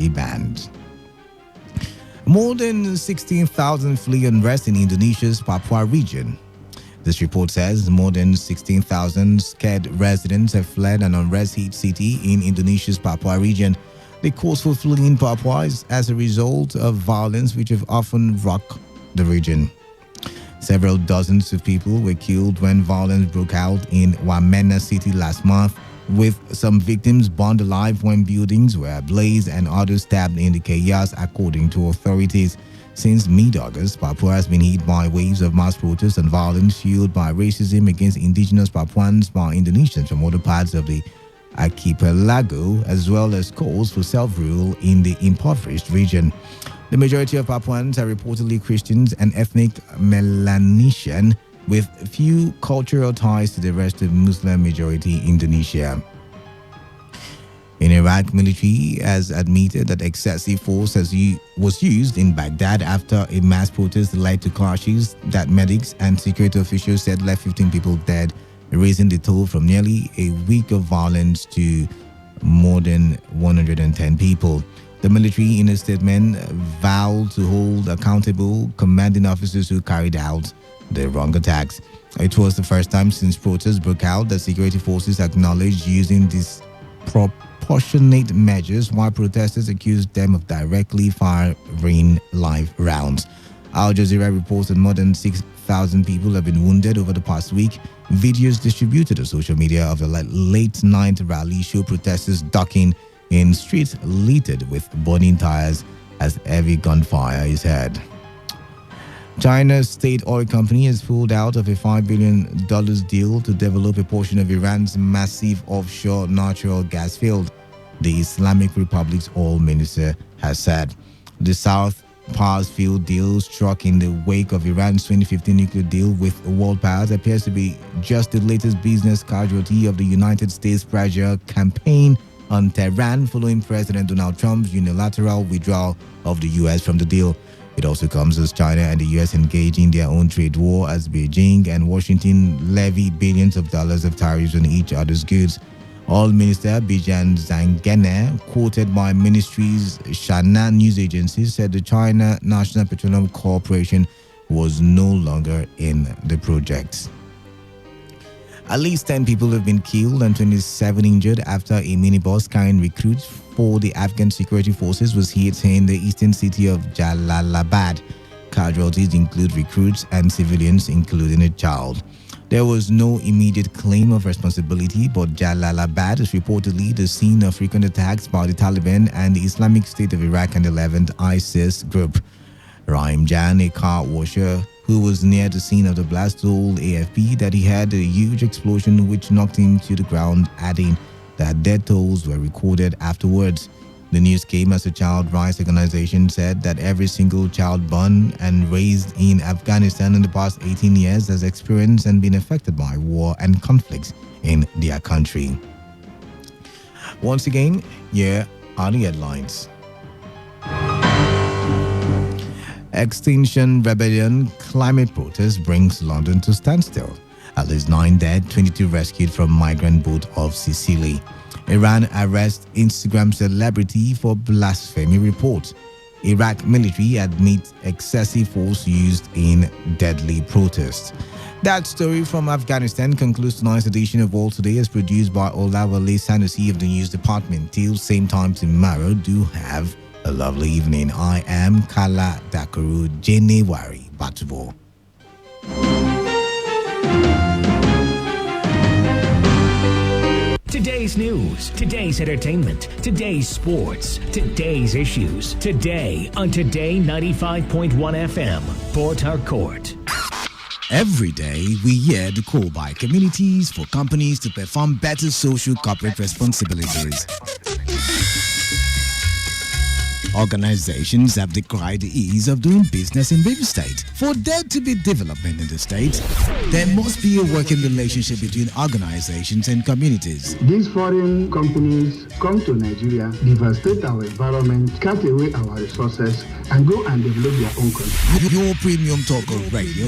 be banned. More than 16,000 flee unrest in Indonesia's Papua region. This report says more than 16,000 scared residents have fled an unrest-hit city in Indonesia's Papua region. The cause for fleeing Papua is as a result of violence which have often rocked the region. Several dozens of people were killed when violence broke out in Wamena City last month, with some victims burned alive when buildings were ablaze and others stabbed in the chaos, according to authorities. Since mid-August, Papua has been hit by waves of mass protests and violence fueled by racism against indigenous Papuans by Indonesians from other parts of the archipelago, as well as calls for self-rule in the impoverished region. The majority of Papuans are reportedly Christians and ethnic Melanesian, with few cultural ties to the rest of Muslim-majority Indonesia. In Iraq, military has admitted that excessive force was used in Baghdad after a mass protest led to clashes that medics and security officials said left 15 people dead, raising the toll from nearly a week of violence to more than 110 people. The military, in a statement, vowed to hold accountable commanding officers who carried out the wrong attacks. It was the first time since protests broke out that security forces acknowledged using disproportionate measures, while protesters accused them of directly firing live rounds. Al Jazeera reports that more than 6,000 people have been wounded over the past week. Videos distributed on social media of the late-night rally show protesters ducking in streets littered with burning tires as heavy gunfire is heard. China's state oil company has pulled out of a $5 billion deal to develop a portion of Iran's massive offshore natural gas field, the Islamic Republic's oil minister has said. The South Pars field deal struck in the wake of Iran's 2015 nuclear deal with world powers appears to be just the latest business casualty of the United States' pressure campaign on Tehran following President Donald Trump's unilateral withdrawal of the U.S. from the deal. It also comes as China and the U.S. engage in their own trade war as Beijing and Washington levy billions of dollars of tariffs on each other's goods. Oil Minister Bijan Zanganeh, quoted by ministry's Shanna news agency, said the China National Petroleum Corporation was no longer in the project. At least 10 people have been killed and 27 injured after a minibus carrying recruits for the Afghan security forces was hit in the eastern city of Jalalabad. Casualties include recruits and civilians, including a child. There was no immediate claim of responsibility, but Jalalabad is reportedly the scene of frequent attacks by the Taliban and the Islamic State of Iraq and the Levant ISIS group. Rahim Jan, a car washer who was near the scene of the blast, told AFP that he had a huge explosion which knocked him to the ground, adding that death tolls were recorded afterwards. The news came as a child rights organization said that every single child born and raised in Afghanistan in the past 18 years has experienced and been affected by war and conflicts in their country. Once again, here are the headlines. Extinction Rebellion climate protest brings London to standstill. At least 9 dead, 22 rescued from migrant boat off Sicily. Iran arrests Instagram celebrity for blasphemy report. Iraq military admits excessive force used in deadly protests. That story from Afghanistan concludes tonight's edition of World Today, as produced by Olawale Sanusi of the news department. Till same time tomorrow, do have a lovely evening. I am Kala Dakaru Jenewari Batubo. Today's news, today's entertainment, today's sports, today's issues. Today on Today95.1 FM, Port Harcourt. Every day, we hear the call by communities for companies to perform better social corporate responsibilities. Organizations have decried the ease of doing business in River State. For there to be development in the state, there must be a working relationship between organizations and communities. These foreign companies come to Nigeria, devastate our environment, cut away our resources, and go and develop their own country. Your Premium Talker Radio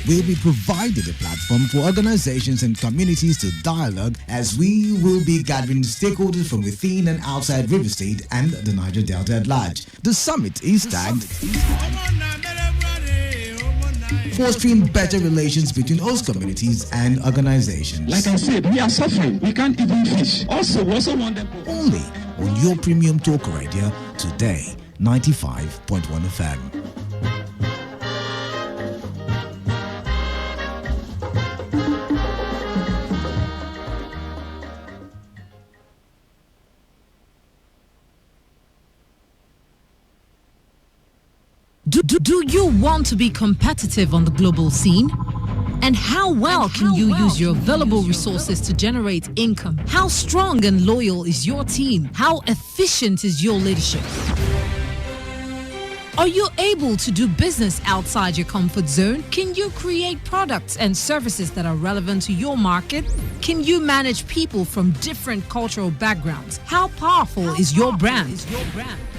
will be provided a platform for organizations and communities to dialogue as we will be gathering stakeholders from within and outside River State and the Niger Delta at large. The summit is tagged fostering better relations between host communities and organizations. Like I said, we are suffering. We can't even fish. Also, we also want them only on your Premium Talk Radio today, 95.1 FM. Do you want to be competitive on the global scene? And how well can you use your available resources to generate income? How strong and loyal is your team? How efficient is your leadership? Are you able to do business outside your comfort zone? Can you create products and services that are relevant to your market? Can you manage people from different cultural backgrounds? How powerful is your brand?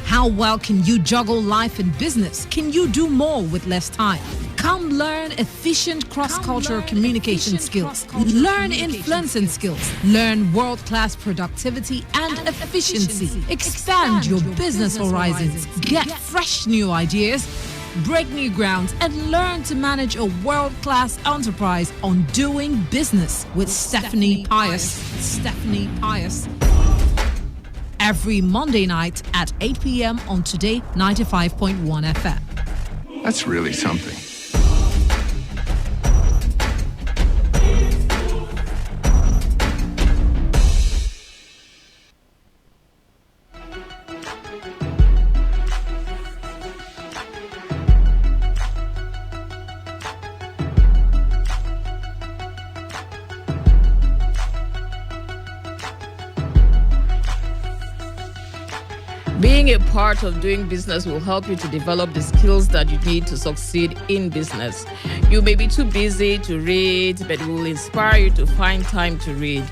How well can you juggle life and business? Can you do more with less time? Come learn efficient cross-cultural communication skills. Learn influencing skills. Learn world-class productivity and efficiency. Expand your business horizons. Get fresh new ideas. Break new grounds and learn to manage a world-class enterprise on doing business with Stephanie Pius. Every Monday night at 8 p.m. on Today 95.1 FM. That's really something. Being a part of doing business will help you to develop the skills that you need to succeed in business. You may be too busy to read, but it will inspire you to find time to read.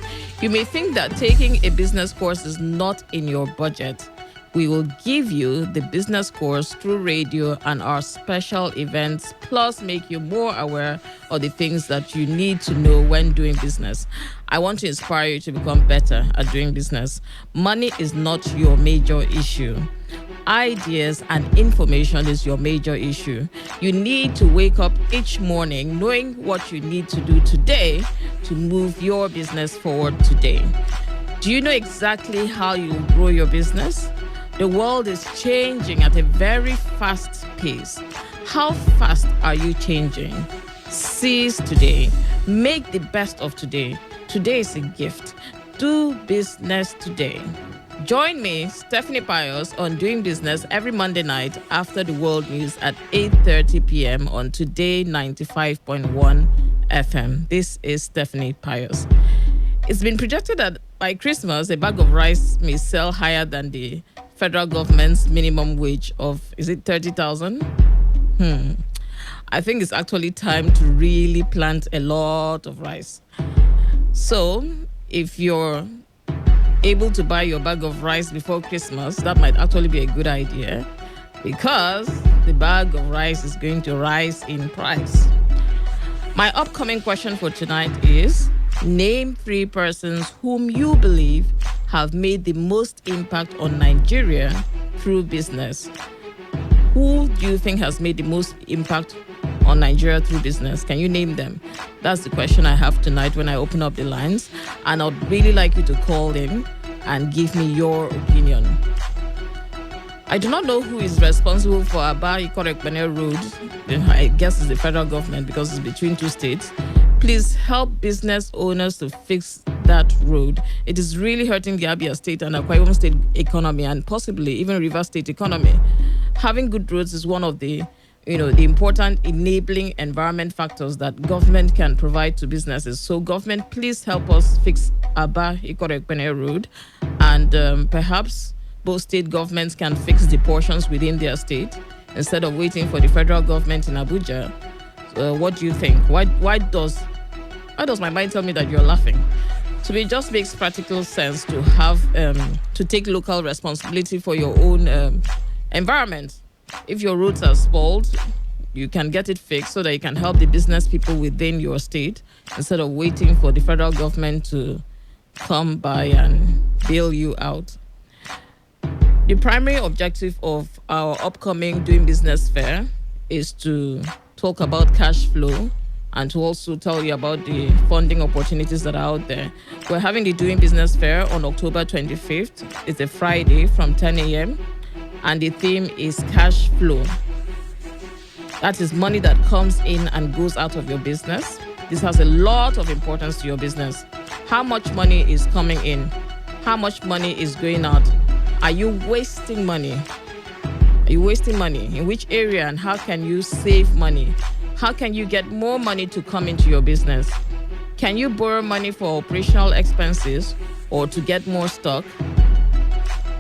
You may think that taking a business course is not in your budget. We will give you the business course through radio and our special events, plus make you more aware of the things that you need to know when doing business. I want to inspire you to become better at doing business. Money is not your major issue. Ideas and information is your major issue. You need to wake up each morning knowing what you need to do today to move your business forward today. Do you know exactly how you will grow your business? The world is changing at a very fast pace. How fast are you changing? Seize today. Make the best of today. Today is a gift. Do business today. Join me, Stephanie Pius, on Doing Business every Monday night after the world news at 8:30 p.m. on Today 95.1 FM. This is Stephanie Pius. It's been projected that by Christmas, a bag of rice may sell higher than the federal government's minimum wage of, is it 30,000? I think it's actually time to really plant a lot of rice. So if you're able to buy your bag of rice before Christmas, that might actually be a good idea because the bag of rice is going to rise in price. My upcoming question for tonight is, name 3 persons whom you believe have made the most impact on Nigeria through business. Who do you think has made the most impact on Nigeria through business? Can you name them? That's the question I have tonight when I open up the lines. And I'd really like you to call in and give me your opinion. I do not know who is responsible for Aba-Ikot-Ekpene Road. I guess it's the federal government because it's between 2 states. Please help business owners to fix that road. It is really hurting the Abia State and Akwa Ibom State economy and possibly even Rivers State economy. Having good roads is one of the important enabling environment factors that government can provide to businesses. So government, please help us fix Aba-Ikot-Ekpene Road and perhaps Both state governments can fix the portions within their state instead of waiting for the federal government in Abuja. What do you think? Why does my mind tell me that you're laughing? So it just makes practical sense to have to take local responsibility for your own environment. If your roads are spoiled, you can get it fixed so that you can help the business people within your state instead of waiting for the federal government to come by and bail you out. The primary objective of our upcoming Doing Business Fair is to talk about cash flow and to also tell you about the funding opportunities that are out there. We're having the Doing Business Fair on October 25th. It's a Friday from 10 a.m. and the theme is cash flow. That is money that comes in and goes out of your business. This has a lot of importance to your business. How much money is coming in? How much money is going out? Are you wasting money? Are you wasting money? In which area, and how can you save money? How can you get more money to come into your business? Can you borrow money for operational expenses or to get more stock?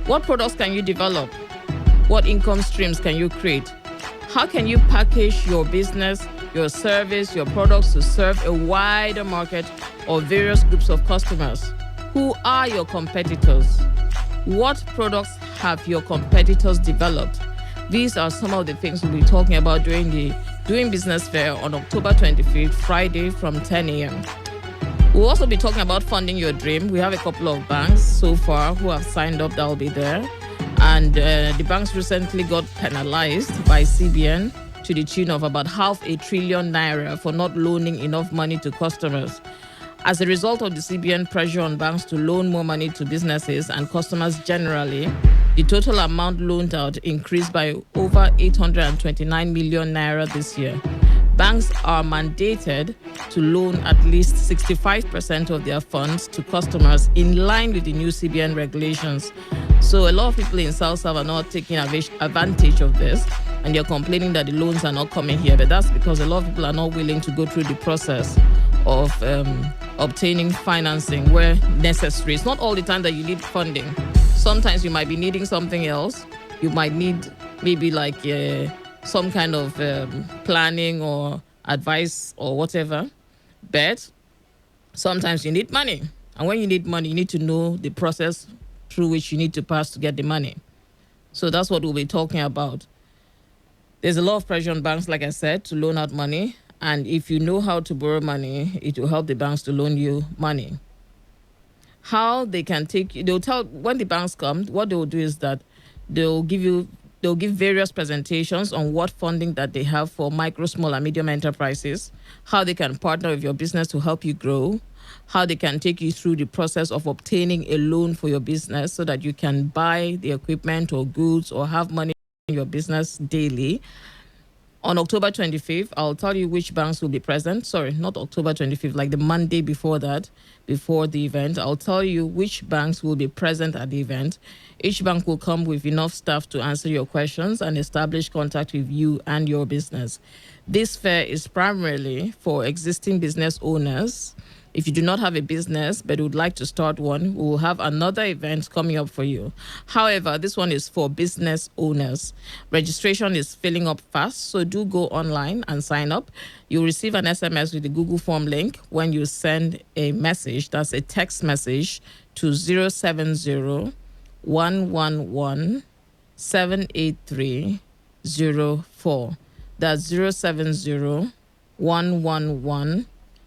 What products can you develop? What income streams can you create? How can you package your business, your service, your products to serve a wider market or various groups of customers? Who are your competitors? What products have your competitors developed? These are some of the things we'll be talking about during the Doing Business Fair on October 25th, Friday from 10 a.m. We'll also be talking about funding your dream. We have a couple of banks so far who have signed up that will be there. And the banks recently got penalized by CBN to the tune of about 500 billion naira for not loaning enough money to customers. As a result of the CBN pressure on banks to loan more money to businesses and customers generally, the total amount loaned out increased by over 829 million naira this year. Banks are mandated to loan at least 65% of their funds to customers in line with the new CBN regulations. So a lot of people in South South are not taking advantage of this, and they're complaining that the loans are not coming here. But that's because a lot of people are not willing to go through the process of obtaining financing where necessary. It's not all the time that you need funding. Sometimes you might be needing something else. You might need maybe like some kind of planning or advice or whatever. But sometimes you need money. And when you need money, you need to know the process through which you need to pass to get the money. So that's what we'll be talking about. There's a lot of pressure on banks, like I said, to loan out money. And if you know how to borrow money, it will help the banks to loan you money. How they can they'll tell, when the banks come, what they will do is that they'll give various presentations on what funding that they have for micro, small, and medium enterprises, how they can partner with your business to help you grow, how they can take you through the process of obtaining a loan for your business so that you can buy the equipment or goods or have money in your business daily. On October 25th, I'll tell you which banks will be present. Sorry, not October 25th, like the Monday before that, before the event. I'll tell you which banks will be present at the event. Each bank will come with enough staff to answer your questions and establish contact with you and your business. This fair is primarily for existing business owners. If you do not have a business but would like to start one, we will have another event coming up for you. However, this one is for business owners. Registration is filling up fast, so do go online and sign up. You'll receive an SMS with the Google Form link when you send a message. That's a text message to 070 111 78304. That's 070 111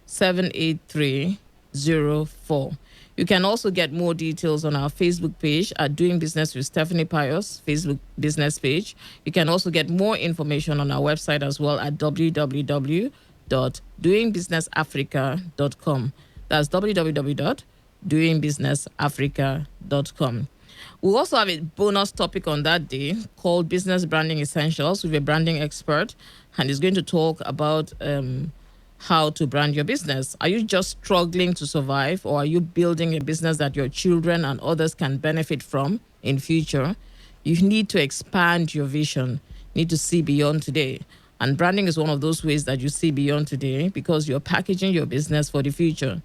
78304. You can also get more details on our Facebook page at Doing Business with Stephanie Pius Facebook business page. You can also get more information on our website as well at www.doingbusinessafrica.com. That's www.doingbusinessafrica.com. We'll also have a bonus topic on that day called Business Branding Essentials with a branding expert, and he's going to talk about how to brand your business. Are you just struggling to survive, or are you building a business that your children and others can benefit from in future? You need to expand your vision. You need to see beyond today. And branding is one of those ways that you see beyond today because you're packaging your business for the future.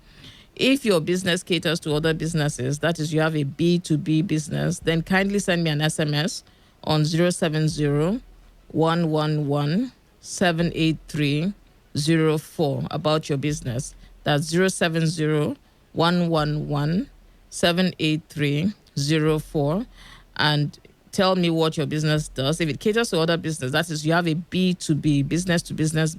If your business caters to other businesses, that is, you have a B2B business, then kindly send me an SMS on 070 111 78304 about your business. That's 070 111 78304, and tell me what your business does. If it caters to other business, that is, you have a B2B, business to business,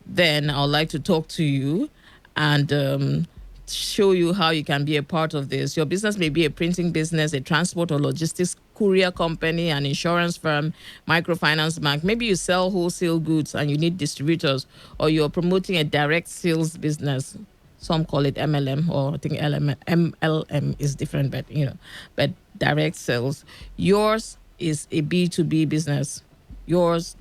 then I'd like to talk to you and show you how you can be a part of this. Your business may be a printing business, a transport or logistics courier company, an insurance firm, microfinance bank. Maybe you sell wholesale goods and you need distributors, or you're promoting a direct sales business. Some call it MLM, or I think MLM is different, but direct sales. Yours is a B2B business. Yours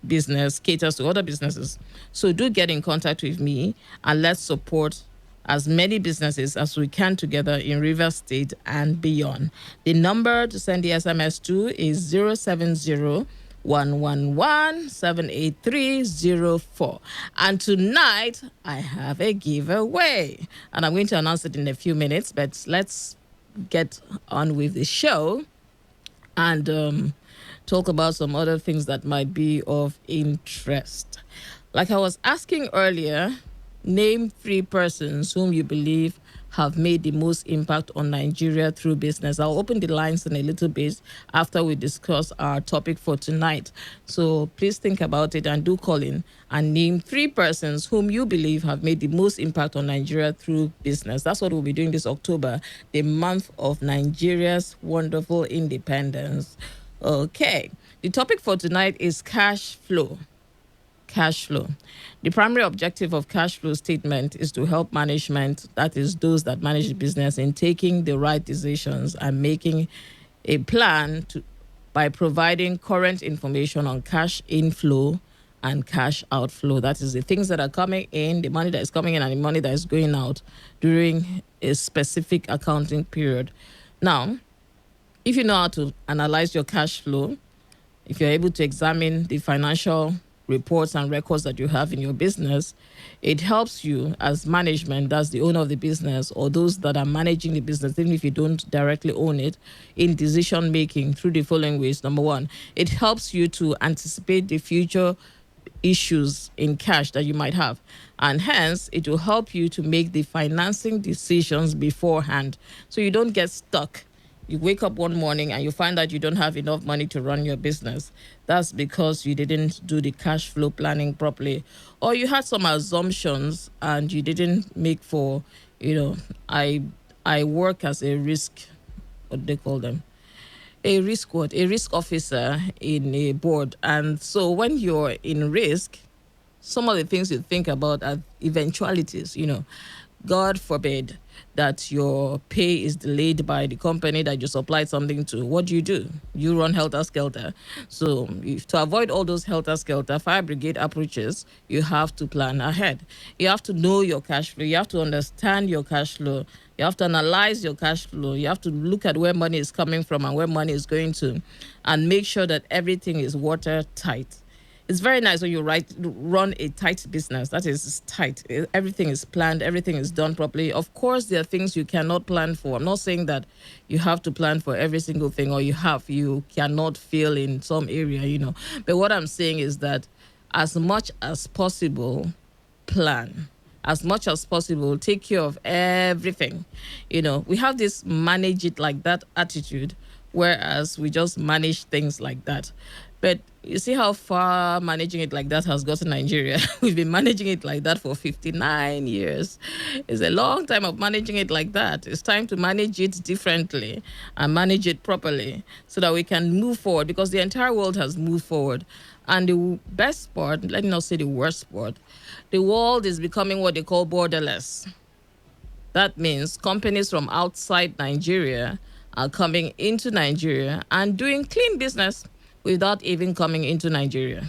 business caters to other businesses. So do get in contact with me and let's support as many businesses as we can together in Rivers State and beyond. The number to send the SMS to is 070 111 78304. And tonight I have a giveaway, and I'm going to announce it in a few minutes, but let's get on with the show and talk about some other things that might be of interest. Like I was asking earlier, name 3 persons whom you believe have made the most impact on Nigeria through business. I'll open the lines in a little bit after we discuss our topic for tonight. So please think about it and do call in and name 3 persons whom you believe have made the most impact on Nigeria through business. That's what we'll be doing this October, the month of Nigeria's wonderful independence. Okay, the topic for tonight is cash flow. Cash flow. The primary objective of cash flow statement is to help management, that is those that manage the business, in taking the right decisions and making a plan by providing current information on cash inflow and cash outflow. That is the things that are coming in, the money that is coming in and the money that is going out during a specific accounting period. Now, if you know how to analyze your cash flow, if you're able to examine the financial reports and records that you have in your business, it helps you as management, that's the owner of the business, or those that are managing the business, even if you don't directly own it, in decision making through the following ways. Number 1, it helps you to anticipate the future issues in cash that you might have, and hence it will help you to make the financing decisions beforehand so you don't get stuck. You wake up one morning and you find that you don't have enough money to run your business. That's because you didn't do the cash flow planning properly, or you had some assumptions and you didn't make for, I work as a risk, what do they call them? A risk officer in a board. And so when you're in risk, some of the things you think about are eventualities, God forbid that your pay is delayed by the company that you supplied something to. What do? You run helter-skelter. So to avoid all those helter-skelter fire brigade approaches, you have to plan ahead. You have to know your cash flow. You have to understand your cash flow. You have to analyze your cash flow. You have to look at where money is coming from and where money is going to, and make sure that everything is watertight. It's very nice when you run a tight business. That is tight. Everything is planned. Everything is done properly. Of course, there are things you cannot plan for. I'm not saying that you have to plan for every single thing, or you cannot fail in some area, But what I'm saying is that as much as possible, plan. As much as possible, take care of everything. We have this manage it like that attitude, whereas we just manage things like that. But you see how far managing it like that has gotten Nigeria. We've been managing it like that for 59 years. It's a long time of managing it like that. It's time to manage it differently and manage it properly so that we can move forward, because the entire world has moved forward. And the best part, let me not say the worst part, the world is becoming what they call borderless. That means companies from outside Nigeria are coming into Nigeria and doing clean business without even coming into Nigeria.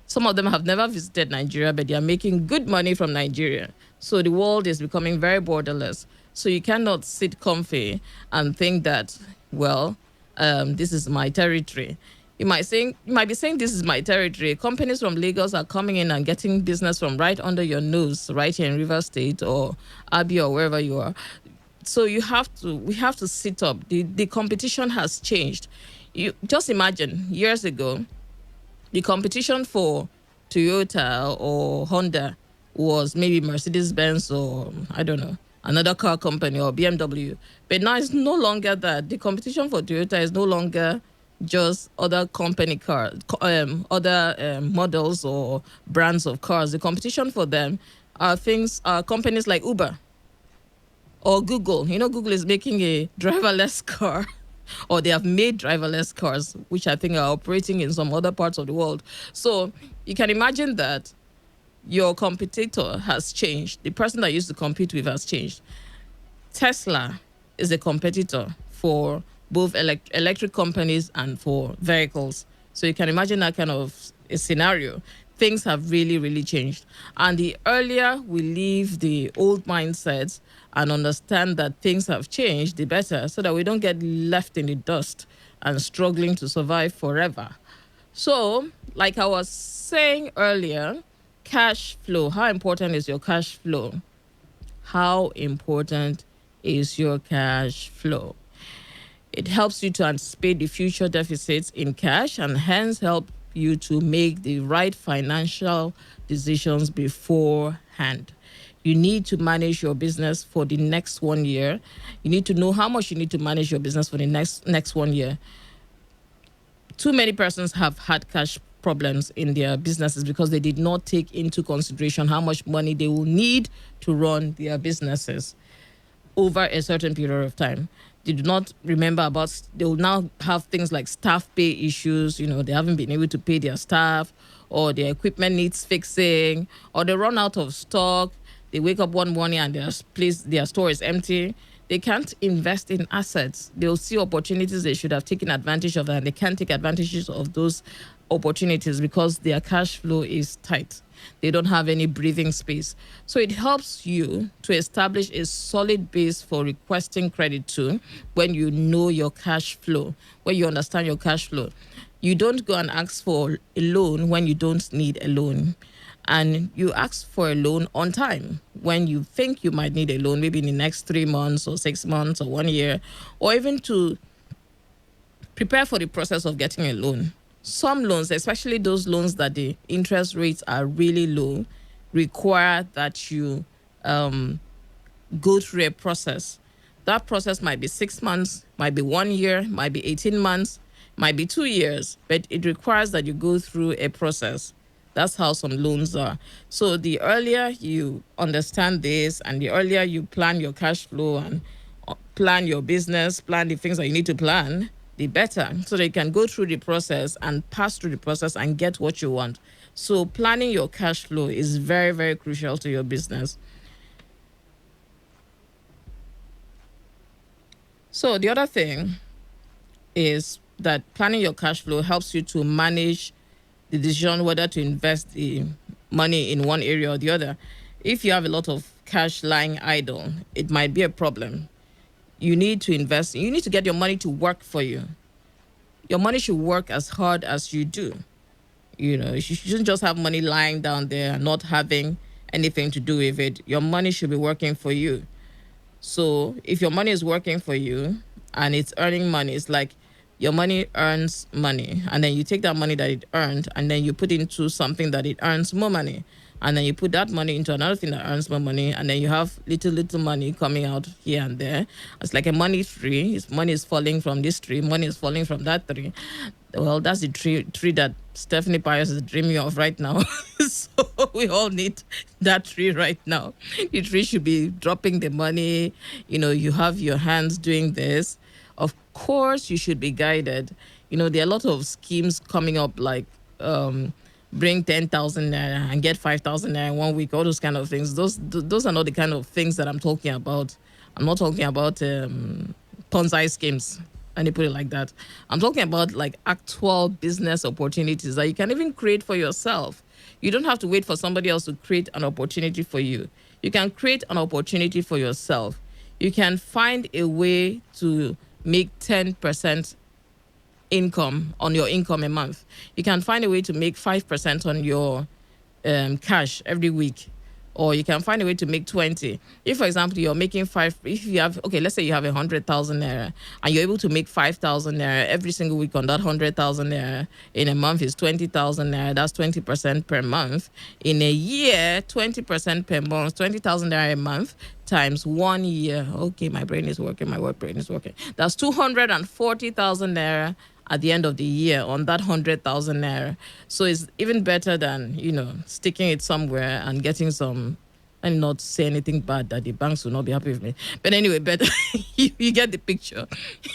Some of them have never visited Nigeria, but they are making good money from Nigeria. So the world is becoming very borderless. So you cannot sit comfy and think that, this is my territory. You might be saying this is my territory. Companies from Lagos are coming in and getting business from right under your nose, right here in River State or Abbey or wherever you are. So we have to sit up. The competition has changed. You just imagine years ago, the competition for Toyota or Honda was maybe Mercedes-Benz or I don't know, another car company or BMW. But now it's no longer that. The competition for Toyota is no longer just other company cars, other models or brands of cars. The competition for them are companies like Uber or Google. You know, Google is making a driverless car. Or they have made driverless cars, which I think are operating in some other parts of the world. So you can imagine that your competitor has changed. The person that used to compete with has changed. Tesla is a competitor for both electric companies and for vehicles. So you can imagine that kind of a scenario. Things have really, really changed. And the earlier we leave the old mindsets and understand that things have changed, the better, so that we don't get left in the dust and struggling to survive forever. So, like I was saying earlier, cash flow. How important is your cash flow? How important is your cash flow? It helps you to anticipate the future deficits in cash and hence help you to make the right financial decisions beforehand. You need to manage your business for the next 1 year. You need to know how much you need to manage your business for the next 1 year. Too many persons have had cash problems in their businesses because they did not take into consideration how much money they will need to run their businesses over a certain period of time. They do not remember about, they will now have things like staff pay issues. You know, they haven't been able to pay their staff, or their equipment needs fixing, or they run out of stock. They wake up one morning and their store is empty. They can't invest in assets. They'll see opportunities they should have taken advantage of, and they can't take advantages of those opportunities because their cash flow is tight. They don't have any breathing space. So it helps you to establish a solid base for requesting credit to when you know your cash flow, when you understand your cash flow. You don't go and ask for a loan when you don't need a loan. And you ask for a loan on time when you think you might need a loan, maybe in the next 3 months or 6 months or 1 year, or even to prepare for the process of getting a loan. Some loans, especially those loans that the interest rates are really low, require that you go through a process. That process might be 6 months, might be 1 year, might be 18 months, might be 2 years, but it requires that you go through a process. That's how some loans are. So the earlier you understand this and the earlier you plan your cash flow and plan your business, plan the things that you need to plan, the better, so that you can go through the process and pass through the process and get what you want. So planning your cash flow is very, very crucial to your business. So the other thing is that planning your cash flow helps you to manage the decision whether to invest the money in one area or the other. If you have a lot of cash lying idle, it might be a problem. You need to invest. You need to get your money to work for you. Your money should work as hard as you do. You know, you shouldn't just have money lying down there and not having anything to do with it. Your money should be working for you. So if your money is working for you and it's earning money, it's like your money earns money, and then you take that money that it earned and then you put into something that it earns more money, and then you put that money into another thing that earns more money, and then you have little money coming out here and there. It's like a money tree. Money is falling from this tree, money is falling from that tree. Well, that's the tree that Stephanie Pius is dreaming of right now. So we all need that tree right now. The tree should be dropping the money. You know, you have your hands doing this. Of course, you should be guided. You know, there are a lot of schemes coming up like bring 10,000 naira and get 5,000 naira in 1 week, all those kind of things. Those are not the kind of things that I'm talking about. I'm not talking about Ponzi schemes. And they put it like that. I'm talking about like actual business opportunities that you can even create for yourself. You don't have to wait for somebody else to create an opportunity for you. You can create an opportunity for yourself. You can find a way to make 10% income on your income a month. You can find a way to make 5% on your cash every week, or you can find a way to make 20. If, for example, you're making if you have, okay, let's say you have 100,000 naira and you're able to make 5,000 naira every single week on that 100,000 naira, in a month is 20,000 naira. That's 20% per month. In a year, 20% per month, 20,000 naira a month times 1 year. Okay, my brain is working. My work brain is working. That's 240,000 naira at the end of the year on that 100,000 naira. So it's even better than, sticking it somewhere and getting some, and not say anything bad that the banks will not be happy with me. But anyway, better, you get the picture.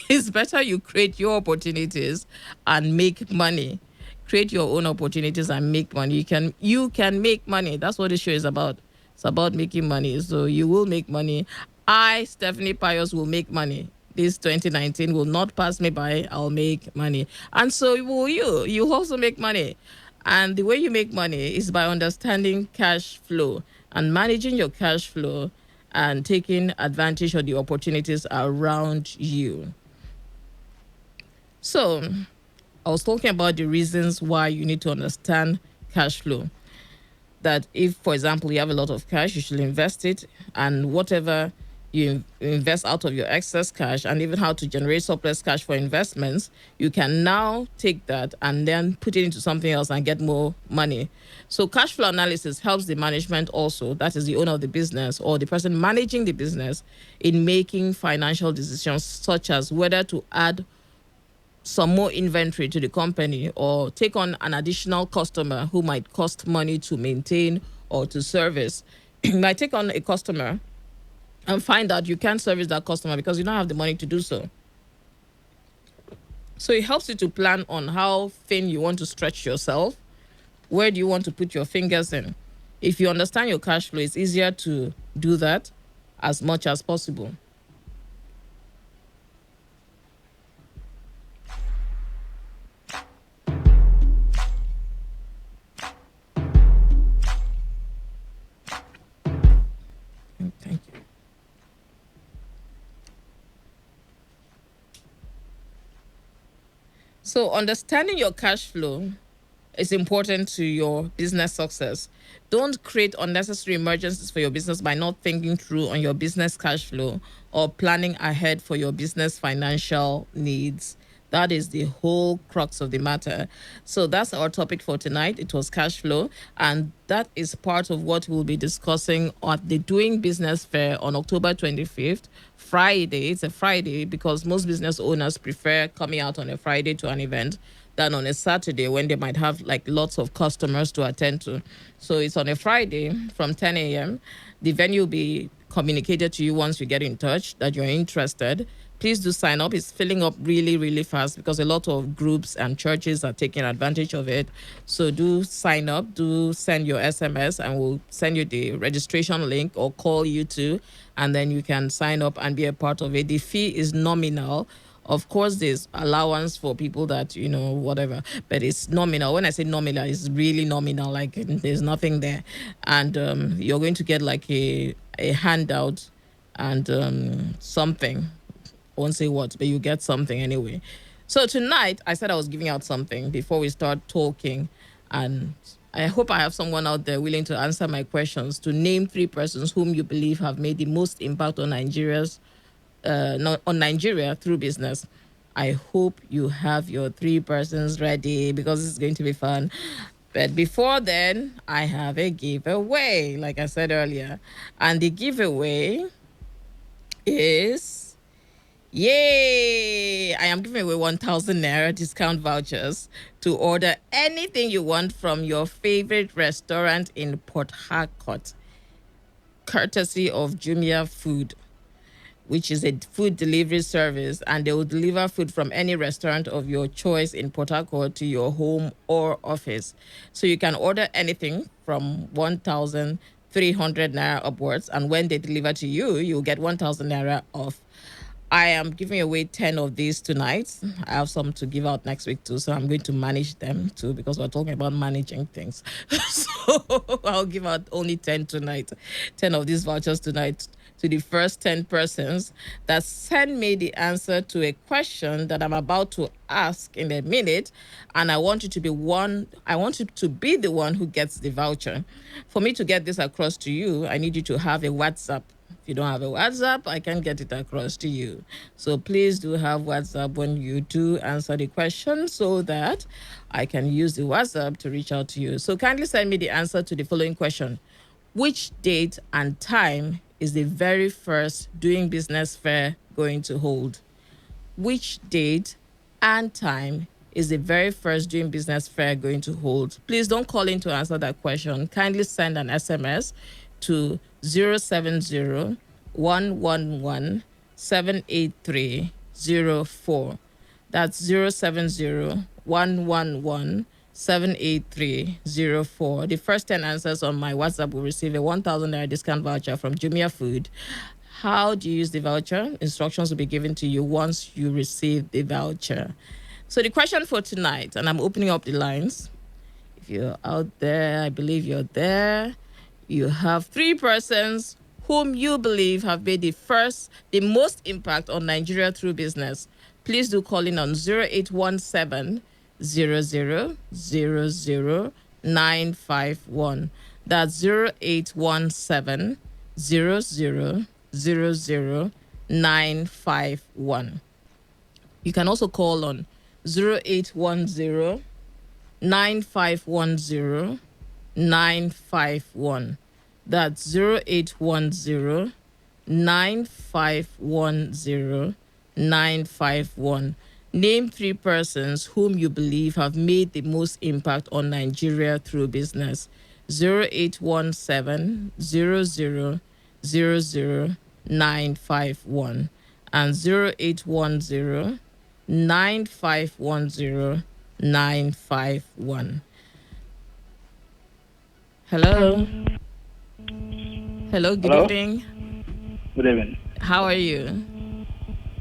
It's better you create your opportunities and make money. Create your own opportunities and make money. You can make money. That's what the show is about. It's about making money. So you will make money. I, Stephanie Pius, will make money. This 2019 will not pass me by. I'll make money. And so will you. You also make money. And the way you make money is by understanding cash flow and managing your cash flow and taking advantage of the opportunities around you. So I was talking about the reasons why you need to understand cash flow. That if, for example, you have a lot of cash, you should invest it, and whatever you invest out of your excess cash, and even how to generate surplus cash for investments, you can now take that and then put it into something else and get more money. So cash flow analysis helps the management also, that is the owner of the business or the person managing the business, in making financial decisions such as whether to add some more inventory to the company or take on an additional customer who might cost money to maintain or to service. You might take on a customer and find out you can't service that customer because you don't have the money to do so. So it helps you to plan on how thin you want to stretch yourself. Where do you want to put your fingers in? If you understand your cash flow, it's easier to do that as much as possible. Thank you. So understanding your cash flow is important to your business success. Don't create unnecessary emergencies for your business by not thinking through on your business cash flow or planning ahead for your business financial needs. That is the whole crux of the matter. So that's our topic for tonight. It was cash flow, and that is part of what we'll be discussing at the Doing Business Fair on October 25th, Friday. It's a Friday because most business owners prefer coming out on a Friday to an event than on a Saturday when they might have like lots of customers to attend to. So it's on a Friday from 10 a.m. The venue will be communicated to you once you get in touch that you're interested. Please do sign up. It's filling up really, really fast because a lot of groups and churches are taking advantage of it. So do sign up, do send your SMS, and we'll send you the registration link or call you too. And then you can sign up and be a part of it. The fee is nominal. Of course, there's allowance for people that, whatever, but it's nominal. When I say nominal, it's really nominal, like there's nothing there. And you're going to get like a handout and something. I won't say what, but you get something anyway. So tonight, I said I was giving out something before we start talking. And I hope I have someone out there willing to answer my questions, to name 3 persons whom you believe have made the most impact on Nigeria through business. I hope you have your 3 persons ready because it's going to be fun. But before then, I have a giveaway, like I said earlier. And the giveaway is... Yay! I am giving away 1,000 Naira discount vouchers to order anything you want from your favorite restaurant in Port Harcourt, courtesy of Jumia Food, which is a food delivery service, and they will deliver food from any restaurant of your choice in Port Harcourt to your home or office. So you can order anything from 1,300 Naira upwards, and when they deliver to you, you'll get 1,000 Naira off. I am giving away 10 of these tonight. I have some to give out next week too, so I'm going to manage them too because we're talking about managing things. So I'll give out only 10 tonight, 10 of these vouchers tonight to to the first 10 persons that send me the answer to a question that I'm about to ask in a minute. And I want you to be the one who gets the voucher. For me to get this across to you, I need you to have a WhatsApp. If you don't have a WhatsApp, I can get it across to you. So please do have WhatsApp when you do answer the question so that I can use the WhatsApp to reach out to you. So kindly send me the answer to the following question. Which date and time is the very first Doing Business Fair going to hold? Which date and time is the very first Doing Business Fair going to hold? Please don't call in to answer that question. Kindly send an SMS to 070 111 78304. That's 070 111 78304. The first 10 answers on my WhatsApp will receive a 1,000 naira discount voucher from Jumia Food. How do you use the voucher? Instructions will be given to you once you receive the voucher. So the question for tonight, and I'm opening up the lines. If you're out there, I believe you're there. You have 3 persons whom you believe have made the most impact on Nigeria through business. Please do call in on 0817 00 951. That's 0817 00 951. You can also call on 0810 9510 951. That's 0810 9510 951. Name 3 persons whom you believe have made the most impact on Nigeria through business. 0817 00 951 and 0810 9510 951. Hello. Hello, good evening. Good evening. How are you?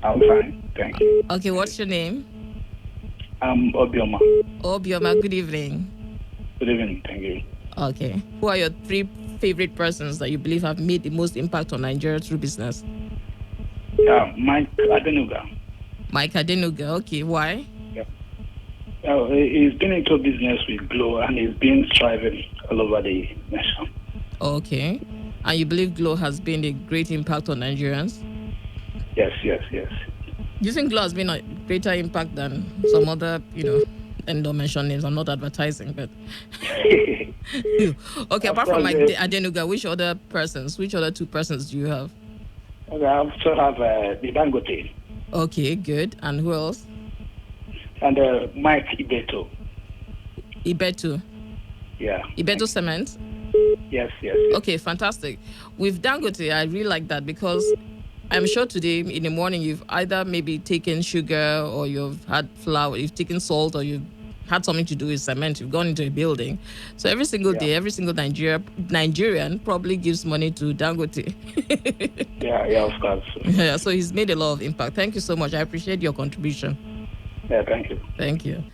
I'm fine, thank you. Okay, what's your name? I'm Obioma. Obioma, good evening. Good evening, thank you. Okay. Who are your 3 favorite persons that you believe have made the most impact on Nigeria through business? Yeah, Mike Adenuga. Mike Adenuga, okay, why? Yeah. He's been into business with Glow and he's been thriving all over the nation. Okay. And you believe Glow has been a great impact on Nigerians? Yes. Do you think Glow has been a greater impact than some other, and don't mention names, I'm not advertising, but... Okay, apart from Mike Adenuga, which other 2 persons do you have? Okay, I also have the Dangote. Okay, good. And who else? And Mike Ibeto. Ibeto? Yeah. Ibeto Cement? Yes. Okay, fantastic. With Dangote, I really like that because I'm sure today in the morning you've either maybe taken sugar or you've had flour, you've taken salt, or you've had something to do with cement. You've gone into a building. So every single day, every single Nigerian probably gives money to Dangote. yeah, of course. Yeah, so he's made a lot of impact. Thank you so much. I appreciate your contribution. Yeah, thank you. Thank you.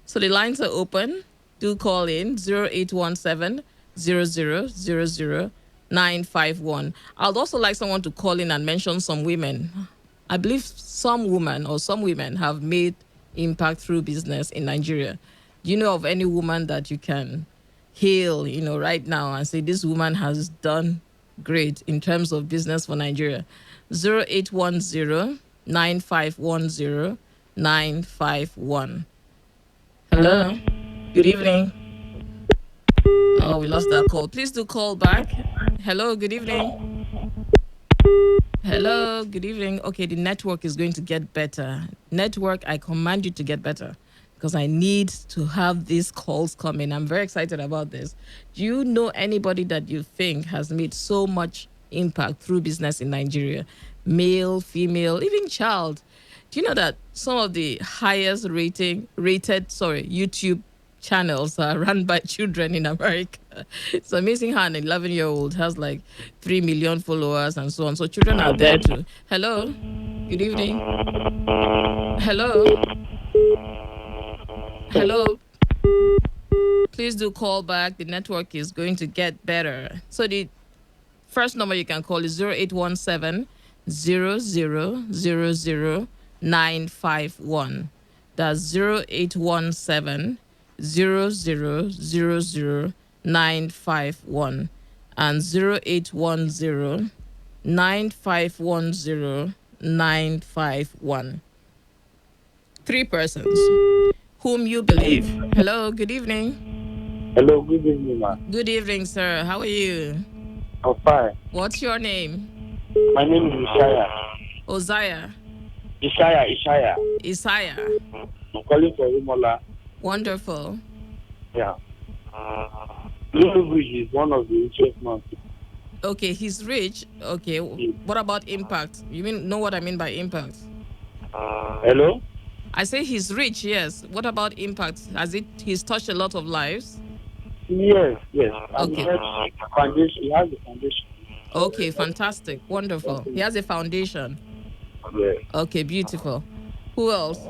So the lines are open. Do call in 0817 00 951. I'd also like someone to call in and mention some women. I believe some women have made impact through business in Nigeria. Do you know of any woman that you can hail, right now and say this woman has done great in terms of business for Nigeria? 0810 9510 951. Hello. Good evening. Oh, we lost that call. Please do call back. Hello, good evening. Hello, good evening. Okay, the network is going to get better. Network, I command you to get better because I need to have these calls coming. I'm very excited about this. Do you know anybody that you think has made so much impact through business in Nigeria? Male, female, even child. Do you know that some of the highest rated YouTube channels are run by children in America? It's amazing how an 11-year-old has like 3 million followers and so on. So children are there too. Hello, good evening. Hello. Please do call back. The network is going to get better. So the first number you can call is 0817 0000 951. That's 0817 0000 951 and 0810 9510 951. Three persons whom you believe. Hello, good evening. Hello, good evening, ma'am. Good evening, sir. How are you? I'm fine. What's your name? My name is Ishaya. Oziah. Ishaya. Isaiah. I'm calling for Umola. Wonderful. Yeah. Lulu Bridge is one of the richest men. Okay, he's rich. Okay, what about impact? You know what I mean by impact? Hello? I say he's rich, yes. What about impact? He's touched a lot of lives? Yes. And Okay. He has a foundation. Okay, fantastic. Wonderful. He has a foundation. Yes. Okay, beautiful. Who else?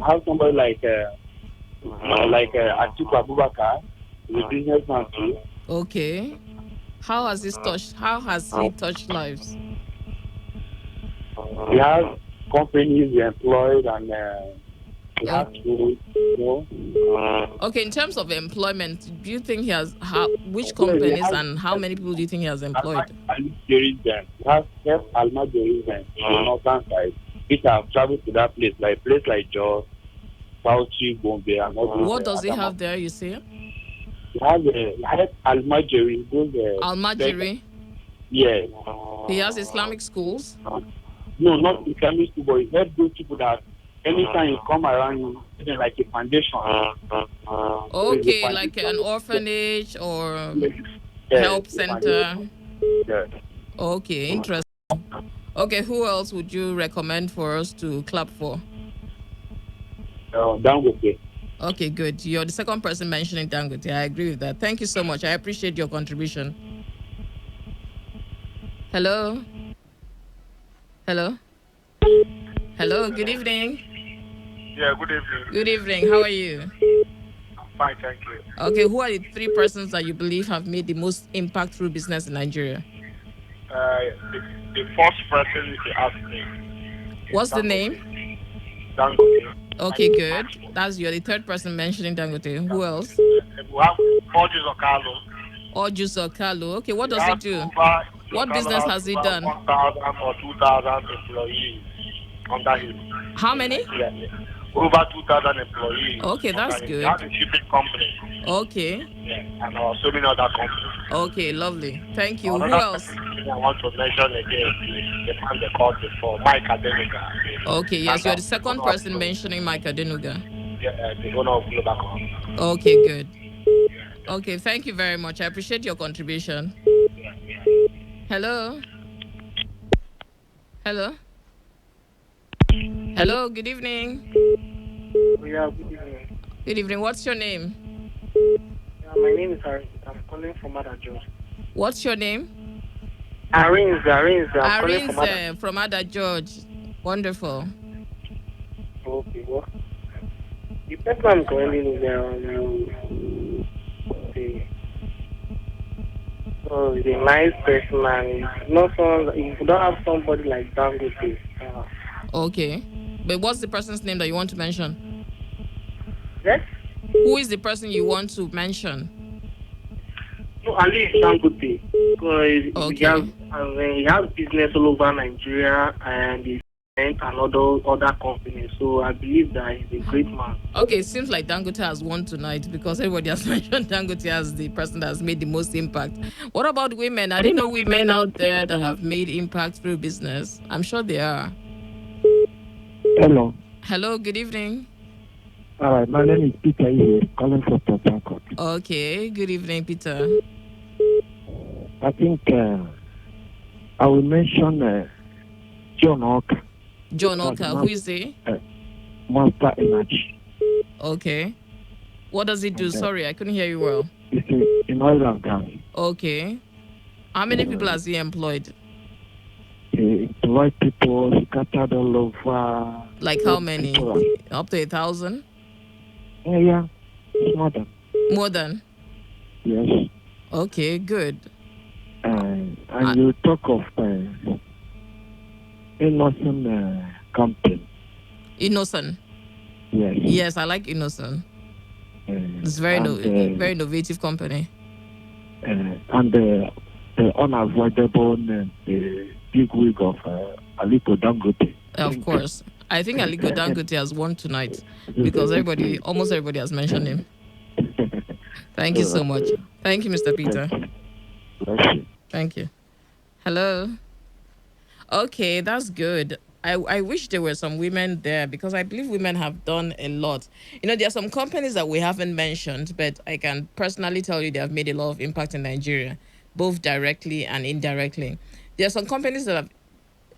Have somebody like Atiku Abubakar, the businessman too. Okay. How has he touched lives? He has companies employed and he has to, Okay, in terms of employment, do you think he has which companies and how many people do you think he has employed? He has Almajorism on the northern side, which have traveled to that place, like Jos, Bauchi, Bombay, and all those. What does he have there, you say? He has Almajiri. Almajiri? Yes. He has Islamic schools? No, not Islamic school, but he helps those people that anytime you come around, you like a foundation. Okay, like an orphanage or help center. Yes. Okay, interesting. Okay, who else would you recommend for us to clap for? Dangote. Okay, good. You're the second person mentioning Dangote. I agree with that. Thank you so much. I appreciate your contribution. Hello? Hello? Hello, good evening. Yeah, good evening. Good evening. How are you? I'm fine, thank you. Okay, who are the three persons that you believe have made the most impact through business in Nigeria? The first person you asked me. What's the name? Dangote. Okay, good. You're the third person mentioning Dangote. Who else? We have Orjus Okalo. Orjus Okalo. Okay, what does he do? What business has he done? 1,000 or 2,000 employees under him. How many? Yeah. Over 2,000 employees. Okay, that's good. He has a shipping company. Okay. Yeah, and so many other companies. Okay, lovely. Thank you. Another Who else? I want to mention again the man they called before, Mike Adenuga. Okay, yes, you're the second person mentioning Mike Adenuga. Yeah, the owner of Global. Okay, good. Okay, thank you very much. I appreciate your contribution. Hello? Hello? Hello, good evening. Yeah, good evening. Good evening. What's your name? My name is Arinze. I'm calling from Ada George. What's your name? Arinze. I'm Arinze from Ada George. Wonderful. Okay, well, the person I'm calling is he's a nice person and he's not someone, you don't have somebody like Dangote. Okay. But what's the person's name that you want to mention? Yes? Who is the person you want to mention? No, at least Dangote. Because he has business all over Nigeria and he's and other companies. So I believe that he's a great man. Okay, it seems like Dangote has won tonight because everybody has mentioned Dangote as the person that has made the most impact. What about women? I didn't know women out there that have made impact through business. I'm sure they are. Hello. Hello, good evening. All right, my name is Peter here, calling from Port Harcourt. Okay, good evening, Peter. I think I will mention John Oka. John Oka, who is he? Monster Energy. Okay. What does he do? Sorry, I couldn't hear you well. It's in oil and gas. Okay. How many people has he employed? He employed people scattered all over. Like how many? Up to 1,000? Yeah, it's more than. More than? Yes. Okay, good. And you talk of innocent company. Innocent. Yes. Yes, I like Innocent. It's very very innovative company. And the unavoidable name, the big wig of Aliko Dangote. Of course. I think Aliko Dangote has won tonight because almost everybody has mentioned him. Thank you so much. Thank you, Mr. Peter. Thank you. Hello. Okay, that's good. I wish there were some women there because I believe women have done a lot. There are some companies that we haven't mentioned, but I can personally tell you they have made a lot of impact in Nigeria, both directly and indirectly. There are some companies that have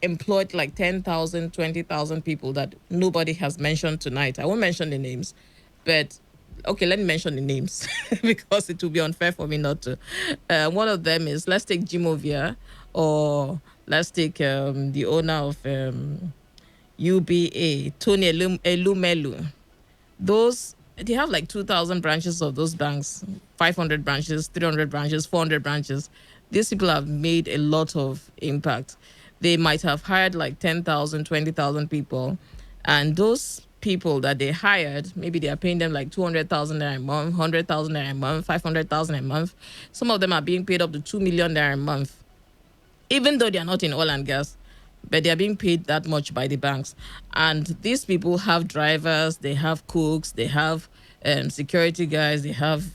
employed like 10,000, 20,000 people that nobody has mentioned tonight. I won't mention the names, but okay, let me mention the names because it will be unfair for me not to. One of them is, let's take Jimovia, or let's take the owner of UBA, Tony Elumelu. They have like 2,000 branches of those banks, 500 branches, 300 branches, 400 branches. These people have made a lot of impact. They might have hired like 10,000, 20,000 people. And those people that they hired, maybe they are paying them like 200,000 naira a month, 100,000 naira a month, 500,000 a month. Some of them are being paid up to 2 million naira a month, even though they are not in oil and gas, but they are being paid that much by the banks. And these people have drivers, they have cooks, they have security guys, they have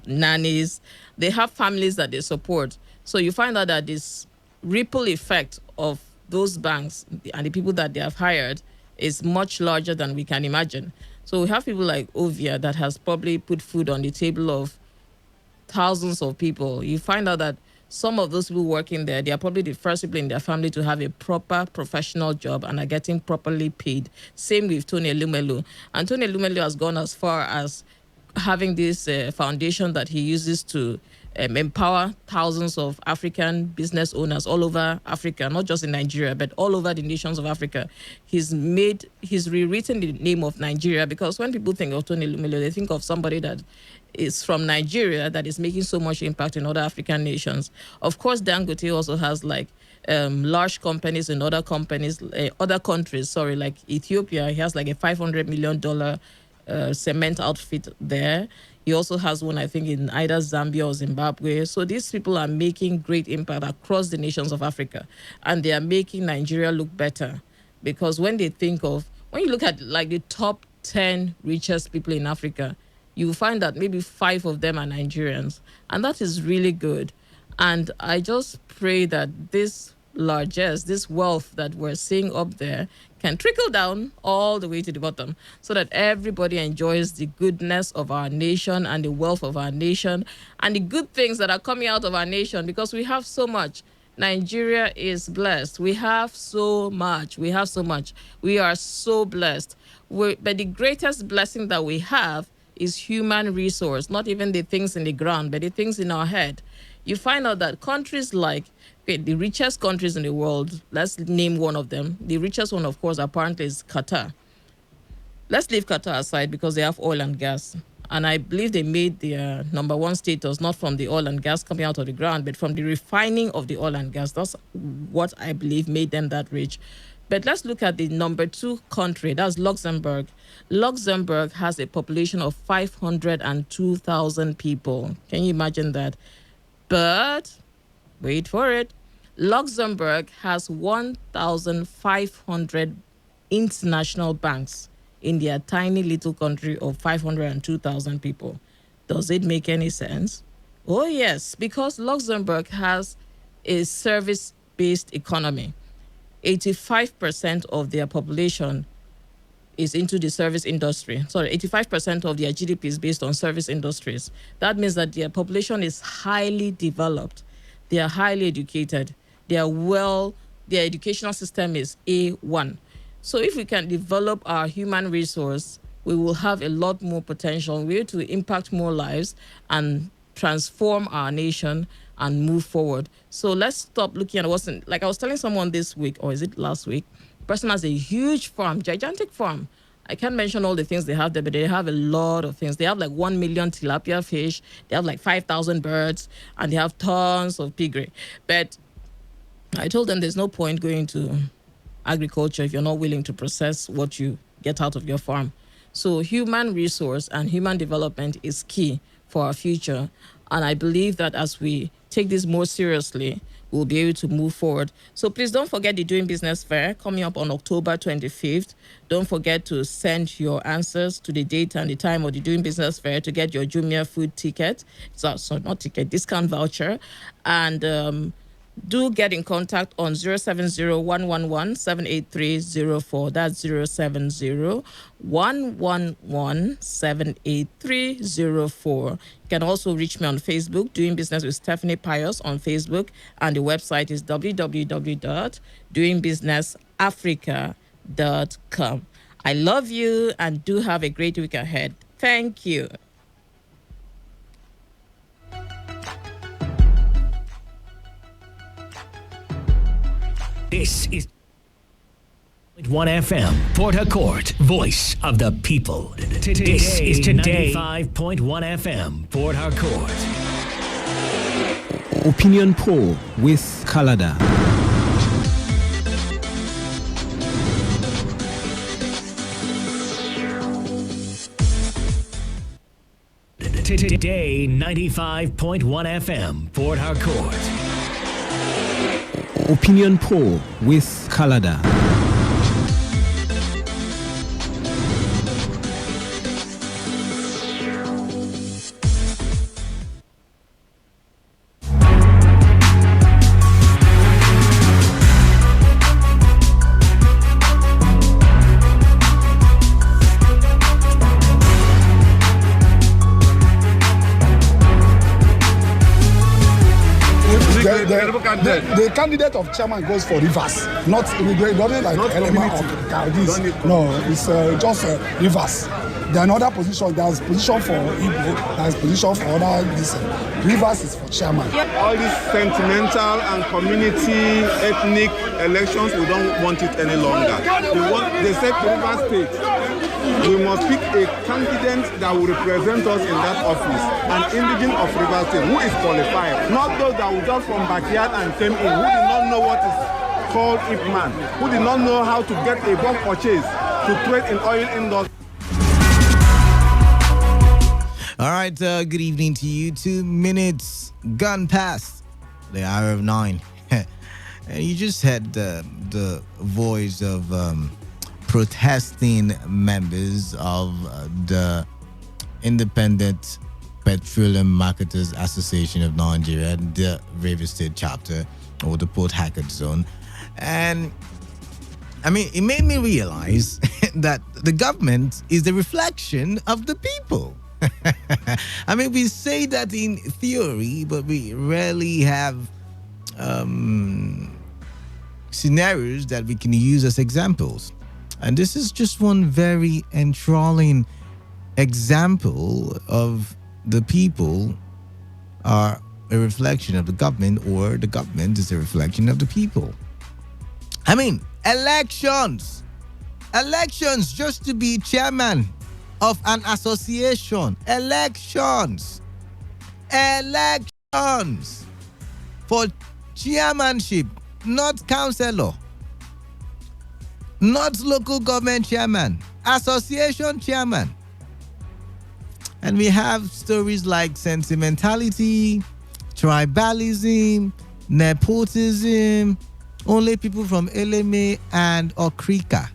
nannies, they have families that they support. So you find out that this ripple effect of those banks and the people that they have hired is much larger than we can imagine. So we have people like Ovia that has probably put food on the table of thousands of people. You find out that some of those people working there, they are probably the first people in their family to have a proper professional job and are getting properly paid. Same with Tony Elumelu. And Tony Elumelu has gone as far as having this foundation that he uses to empower thousands of African business owners all over Africa, not just in Nigeria, but all over the nations of Africa. He's rewritten the name of Nigeria, because when people think of Tony Elumelu, they think of somebody that is from Nigeria that is making so much impact in other African nations. Of course, Dangote also has like large companies in other countries, like Ethiopia. He has like a $500 million cement outfit there. He also has one, I think, in either Zambia or Zimbabwe. So these people are making great impact across the nations of Africa, and they are making Nigeria look better. Because when you look at like the top 10 richest people in Africa, you will find that maybe 5 of them are Nigerians. And that is really good. And I just pray that this largesse, this wealth that we're seeing up there can trickle down all the way to the bottom, so that everybody enjoys the goodness of our nation and the wealth of our nation and the good things that are coming out of our nation, because we have so much. Nigeria is blessed. We have so much. We are so blessed. But the greatest blessing that we have is human resource, not even the things in the ground, but the things in our head. You find out that countries like, the richest countries in the world, let's name one of them. The richest one, of course, apparently is Qatar. Let's leave Qatar aside because they have oil and gas. And I believe they made their number one status not from the oil and gas coming out of the ground, but from the refining of the oil and gas. That's what I believe made them that rich. But let's look at the number 2 country. That's Luxembourg. Luxembourg has a population of 502,000 people. Can you imagine that? But wait for it. Luxembourg has 1,500 international banks in their tiny little country of 502,000 people. Does it make any sense? Oh, yes, because Luxembourg has a service-based economy. 85% of their population is into the service industry. 85% of their GDP is based on service industries. That means that their population is highly developed. They are highly educated. Their educational system is A1. So if we can develop our human resource, we will have a lot more potential. We're able to impact more lives and transform our nation and move forward. So let's stop looking at like I was telling someone this week, or is it last week? The person has a huge farm, gigantic farm. I can't mention all the things they have there, but they have a lot of things. They have like 1 million tilapia fish. They have like 5,000 birds, and they have tons of piggery. But I told them there's no point going to agriculture if you're not willing to process what you get out of your farm. So human resource and human development is key for our future. And I believe that as we take this more seriously, we'll be able to move forward. So please don't forget the Doing Business Fair coming up on October 25th. Don't forget to send your answers to the date and the time of the Doing Business Fair to get your Jumia food ticket. So not ticket, discount voucher. And do get in contact on 070-111-78304. That's 070-111-78304. You can also reach me on Facebook, Doing Business with Stephanie Pius on Facebook, and the website is www.doingbusinessafrica.com. I love you and do have a great week ahead. Thank you. This is 1FM, Port Harcourt, voice of the people. This is Today 95.1 FM, Port Harcourt. Opinion poll with Kalada. Today 95.1 FM, Port Harcourt. Opinion poll with Kalada. The candidate of chairman goes for Rivers, not like element of this. No, it's just Rivers. There are another position. There's position for Igbo. There's position for other. This Rivers is for chairman. All these sentimental and community ethnic elections, we don't want it any longer. They said Rivers State. We must pick a candidate that will represent us in that office, an indigene of Rivers State who is qualified, not those that will just from backyard and came in, who did not know what is called Ipman, who did not know how to get a bulk purchase to trade in oil industry. All right, good evening to you. 2 minutes gone past the hour of 9. And you just had the voice of protesting members of the Independent Petroleum Marketers Association of Nigeria, the Rivers State chapter, or the Port Harcourt zone. And I mean, it made me realize that the government is the reflection of the people. I mean, we say that in theory, but we rarely have scenarios that we can use as examples. And this is just one very enthralling example of the people are a reflection of the government, or the government is a reflection of the people. I mean, elections just to be chairman of an association. Elections for chairmanship, not councillor, not local government chairman, association chairman. And we have stories like sentimentality, tribalism, nepotism, only people from Eleme and Okrika.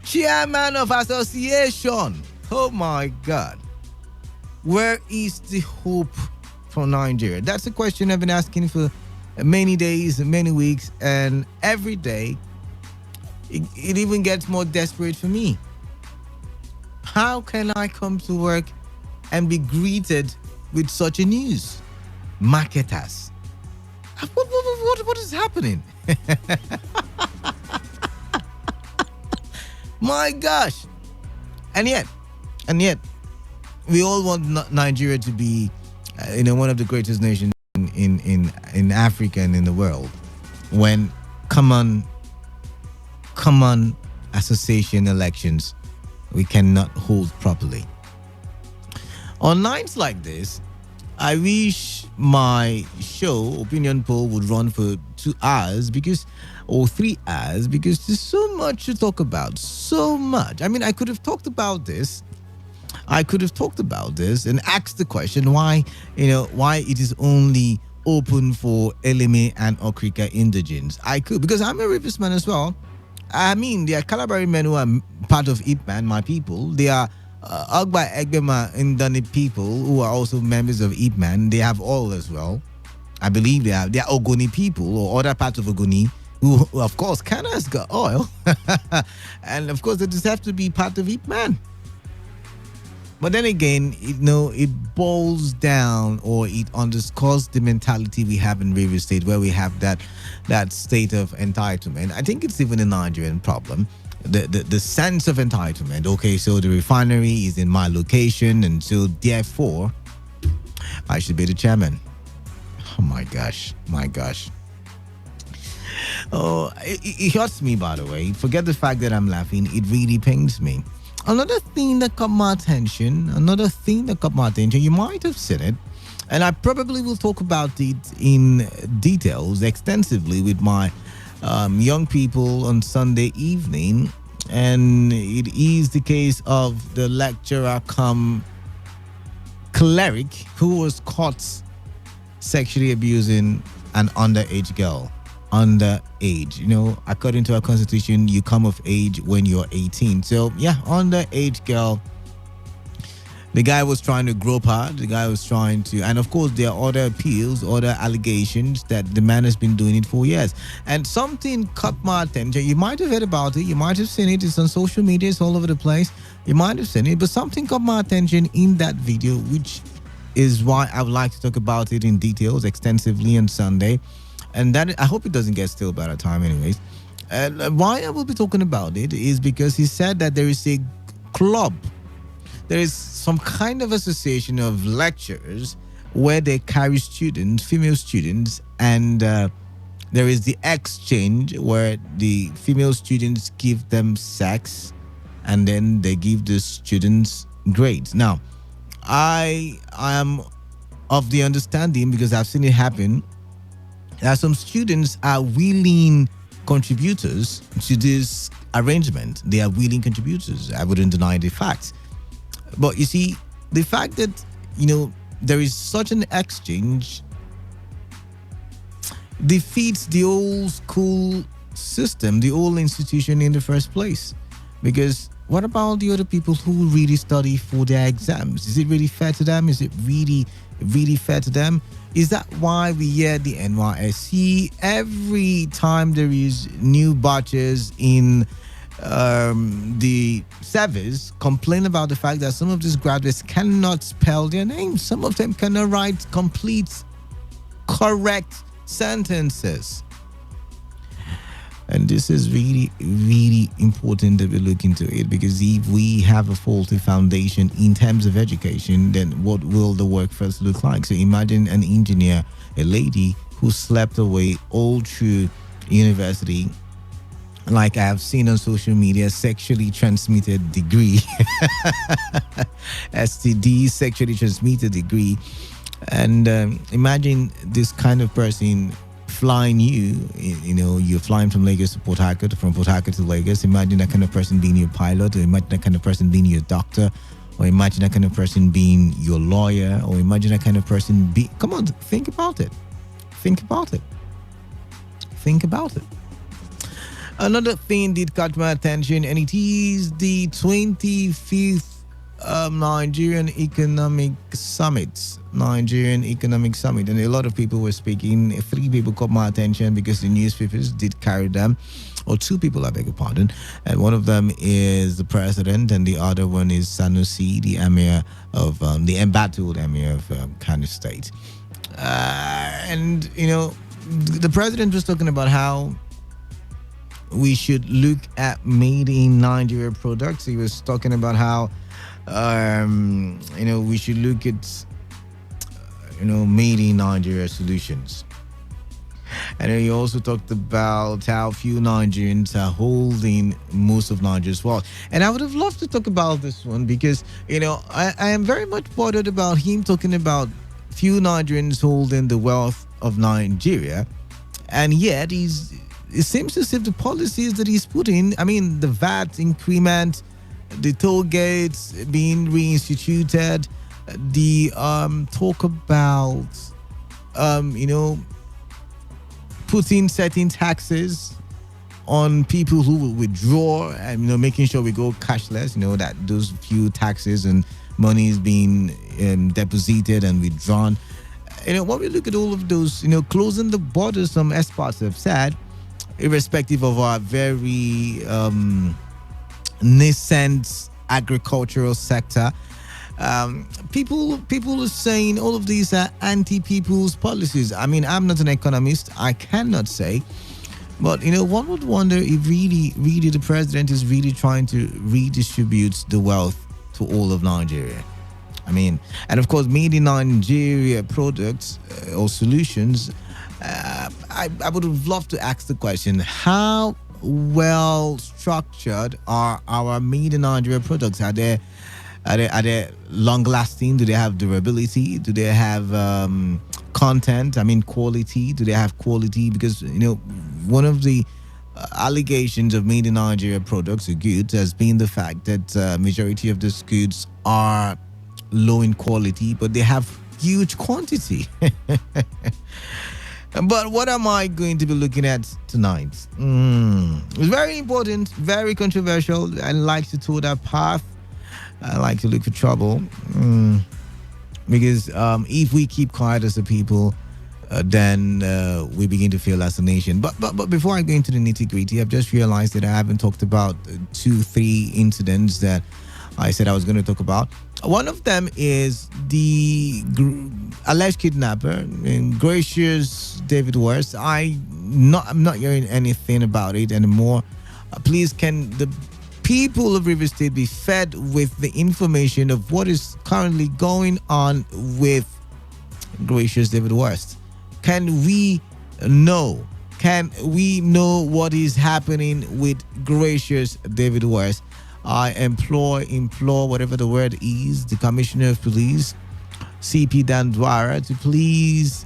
Chairman of association. Oh my God. Where is the hope for Nigeria? That's a question I've been asking for many days, many weeks, and every day it even gets more desperate for me. How can I come to work and be greeted with such a news? Marketers. What is happening? My gosh. And yet, we all want Nigeria to be, one of the greatest nations in Africa and in the world. When common association elections we cannot hold properly. On nights like this, I wish my show, Opinion Poll, would run for 2 hours or 3 hours because there's so much to talk about. So much. I mean, I could have talked about this and asked the question why it is only open for Eleme and Okrika indigenes. I could, because I'm a Rivers man as well. I mean, there are Calabari men who are part of Ipman, my people. They are Agba Egbema Ndani people who are also members of Ipman. They have oil as well. I believe they are Ogoni people or other parts of Ogoni who of course, Canada's got oil. And of course, they just have to be part of Ipman. But then again, it boils down, or it underscores the mentality we have in Rivers State, where we have that state of entitlement. I think it's even a Nigerian problem. The sense of entitlement. Okay, so the refinery is in my location, and so therefore, I should be the chairman. Oh my gosh. Oh, it hurts me, by the way. Forget the fact that I'm laughing. It really pains me. Another thing that caught my attention, you might have seen it, and I probably will talk about it in details extensively with my young people on Sunday evening, and it is the case of the lecturer come cleric who was caught sexually abusing an underage girl. Underage. According to our constitution, you come of age when you're 18. So, yeah, underage girl. The guy was trying to grope her. And of course, there are other appeals, other allegations that the man has been doing it for years. And something caught my attention. You might have heard about it. You might have seen it. It's on social media. It's all over the place. You might have seen it. But something caught my attention in that video, which is why I would like to talk about it in details extensively on Sunday. And that, I hope it doesn't get stale by the time anyways. Why I will be talking about it is because he said that there is a club. There is some kind of association of lecturers where they carry students, female students, and there is the exchange where the female students give them sex and then they give the students grades. Now, I am of the understanding, because I've seen it happen, that some students are willing contributors to this arrangement. They are willing contributors. I wouldn't deny the fact. But you see, the fact that, there is such an exchange defeats the old school system, the old institution in the first place. Because what about the other people who really study for their exams? Is it really fair to them? Is it really fair to them? Is that why we hear the NYSC every time there is new batches in the service complain about the fact that some of these graduates cannot spell their names? Some of them cannot write complete, correct sentences. And this is really, really important that we look into it, because if we have a faulty foundation in terms of education, then what will the workforce look like? So imagine an engineer, a lady who slept away all through university, like I have seen on social media, sexually transmitted degree, STD, sexually transmitted degree. And imagine this kind of person flying you're flying from Lagos to Port Harcourt, from Port Harcourt to Lagos. Imagine that kind of person being your pilot, or imagine that kind of person being your doctor, or imagine that kind of person being your lawyer, or imagine that kind of person come on, think about it. Another thing did catch my attention, and it is the 25th Nigerian Economic Summit. And a lot of people were speaking. 3 people caught my attention because the newspapers did carry them, or 2 people, I beg your pardon. And one of them is the president, and the other one is Sanusi, the emir of the embattled emir of Kano State. And the president was talking about how we should look at made in Nigeria products. He was talking about how we should look at made in Nigeria solutions. And then he also talked about how few Nigerians are holding most of Nigeria's wealth. And I would have loved to talk about this one because, I am very much bothered about him talking about few Nigerians holding the wealth of Nigeria. And yet it seems as if the policies that he's putting, I mean, the VAT increment, the toll gates being reinstituted, the talk about, putting certain taxes on people who will withdraw and, making sure we go cashless, that those few taxes and money is being deposited and withdrawn. When we look at all of those, closing the borders, some experts have said, irrespective of our very nascent agricultural sector, people are saying all of these are anti-people's policies. I mean, I'm not an economist. I cannot say. But, one would wonder if really the president is really trying to redistribute the wealth to all of Nigeria. I mean, and of course, made in Nigeria products or solutions, I would have loved to ask the question, how well structured are our made in Nigeria products? Are they long lasting? Do they have durability? Do they have content? I mean, quality. Do they have quality? Because one of the allegations of made in Nigeria products or goods has been the fact that majority of these goods are low in quality, but they have huge quantity. But what am I going to be looking at tonight? It's very important, very controversial. I like to tour that path. I like to look for trouble. Because if we keep quiet as a people, then we begin to fail as a nation. But before I go into the nitty-gritty, I've just realized that I haven't talked about 2-3 incidents that I said I was going to talk about. One of them is the alleged kidnapper, Gracious David West. I'm not hearing anything about it anymore. Please, can the people of River State be fed with the information of what is currently going on with Gracious David West? Can we know? Can we know what is happening with Gracious David West? I implore, whatever the word is, the Commissioner of Police, CP Dandwara, to please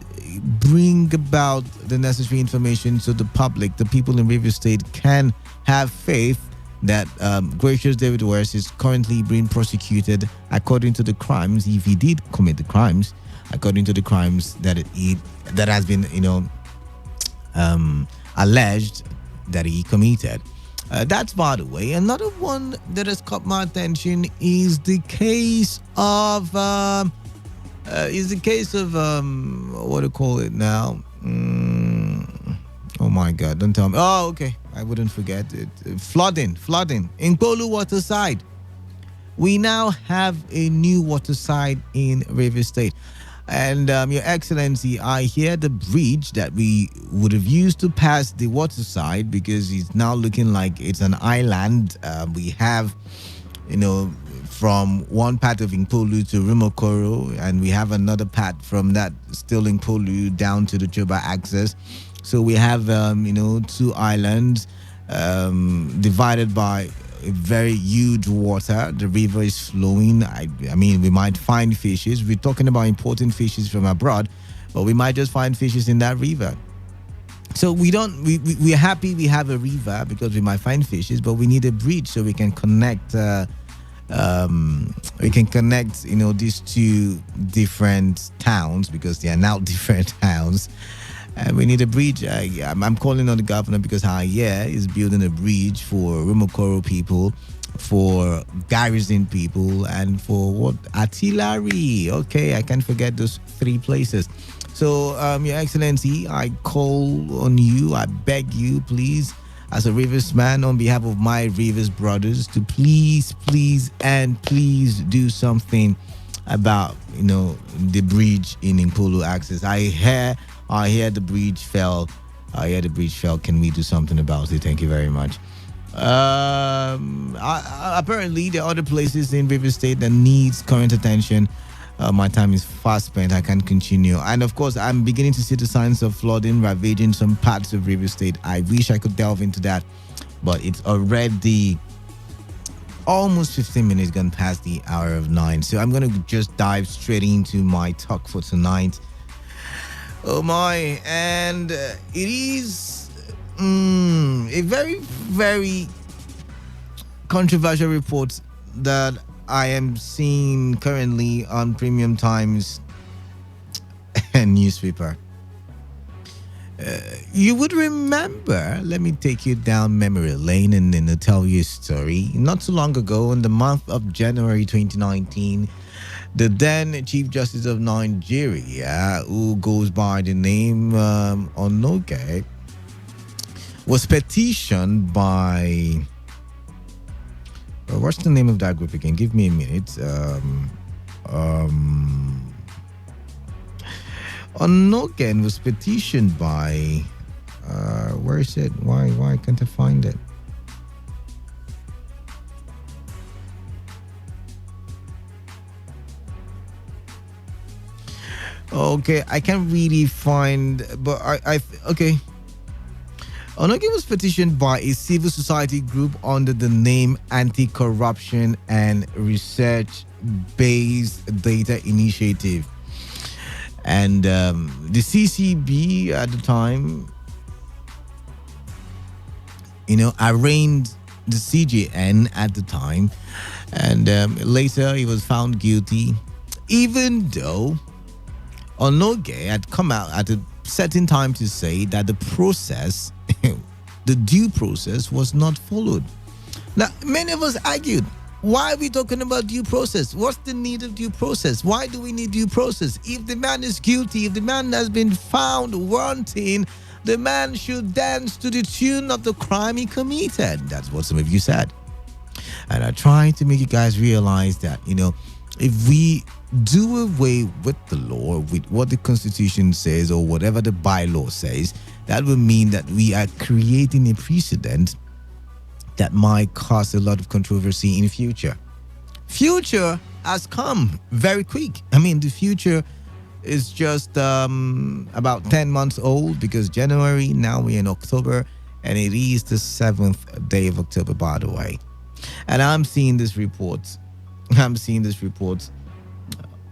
bring about the necessary information so the public, the people in River State, can have faith that Gracious David West is currently being prosecuted according to the crimes, if he did commit the crimes, according to the crimes that that has been, alleged that he committed. That's by the way. Another one that has caught my attention is the case of what do you call it now? Oh my God! Don't tell me. Oh, okay. I wouldn't forget it. Flooding in Polu Waterside. We now have a new waterside in River State. And Your Excellency, I hear the bridge that we would have used to pass the waterside, because it's now looking like it's an island. We have, from one part of Nkpolu to Rumokoro, and we have another part from that still Nkpolu down to the Choba access. So we have, 2 islands divided by a very huge water. The river is flowing. I mean, we might find fishes. We're talking about importing fishes from abroad, but we might just find fishes in that river. So we're happy we have a river because we might find fishes, but we need a bridge so we can connect. These 2 different towns, because they are now different towns. And we need a bridge. I'm calling on the governor because is building a bridge for Rumokoro people, for Garrison people, and for artillery. Okay, I can't forget those 3 places. So, Your Excellency, I call on you. I beg you, please, as a Rivers man, on behalf of my Rivers brothers, to please do something about the bridge in Nkpolu access. I hear the bridge fell. Can we do something about it? Thank you very much. Apparently, there are other places in River State that needs current attention. My time is fast spent. I can't continue. And of course, I'm beginning to see the signs of flooding ravaging some parts of River State. I wish I could delve into that, but it's already almost 15 minutes gone past the hour of 9. So I'm going to just dive straight into my talk for tonight. Oh my. And it is a very, very controversial report that I am seeing currently on Premium Times newspaper. You would remember, let me take you down memory lane and then tell you a story. Not too long ago, in the month of January 2019, the then Chief Justice of Nigeria, who goes by the name Onoge, was petitioned by... what's the name of that group again? Give me a minute. Onogen was petitioned by where is it? Why can't I find it? Okay, I can't really find, but I okay. Onoge was petitioned by a civil society group under the name Anti-Corruption and Research-Based Data Initiative. And the CCB at the time, arraigned the CJN at the time. And later he was found guilty, even though Onoge had come out at a certain time to say that the process, the due process, was not followed. Now, many of us argued, why are we talking about due process? What's the need of due process? Why do we need due process? If the man is guilty, if the man has been found wanting, the man should dance to the tune of the crime he committed. That's what some of you said. And I try to make you guys realize that, if we do away with the law, with what the Constitution says or whatever the bylaw says, that will mean that we are creating a precedent that might cause a lot of controversy in future. Future has come very quick. I mean, the future is just about 10 months old, because January, now we're in October, and it is the 7th day of October, by the way. And I'm seeing this report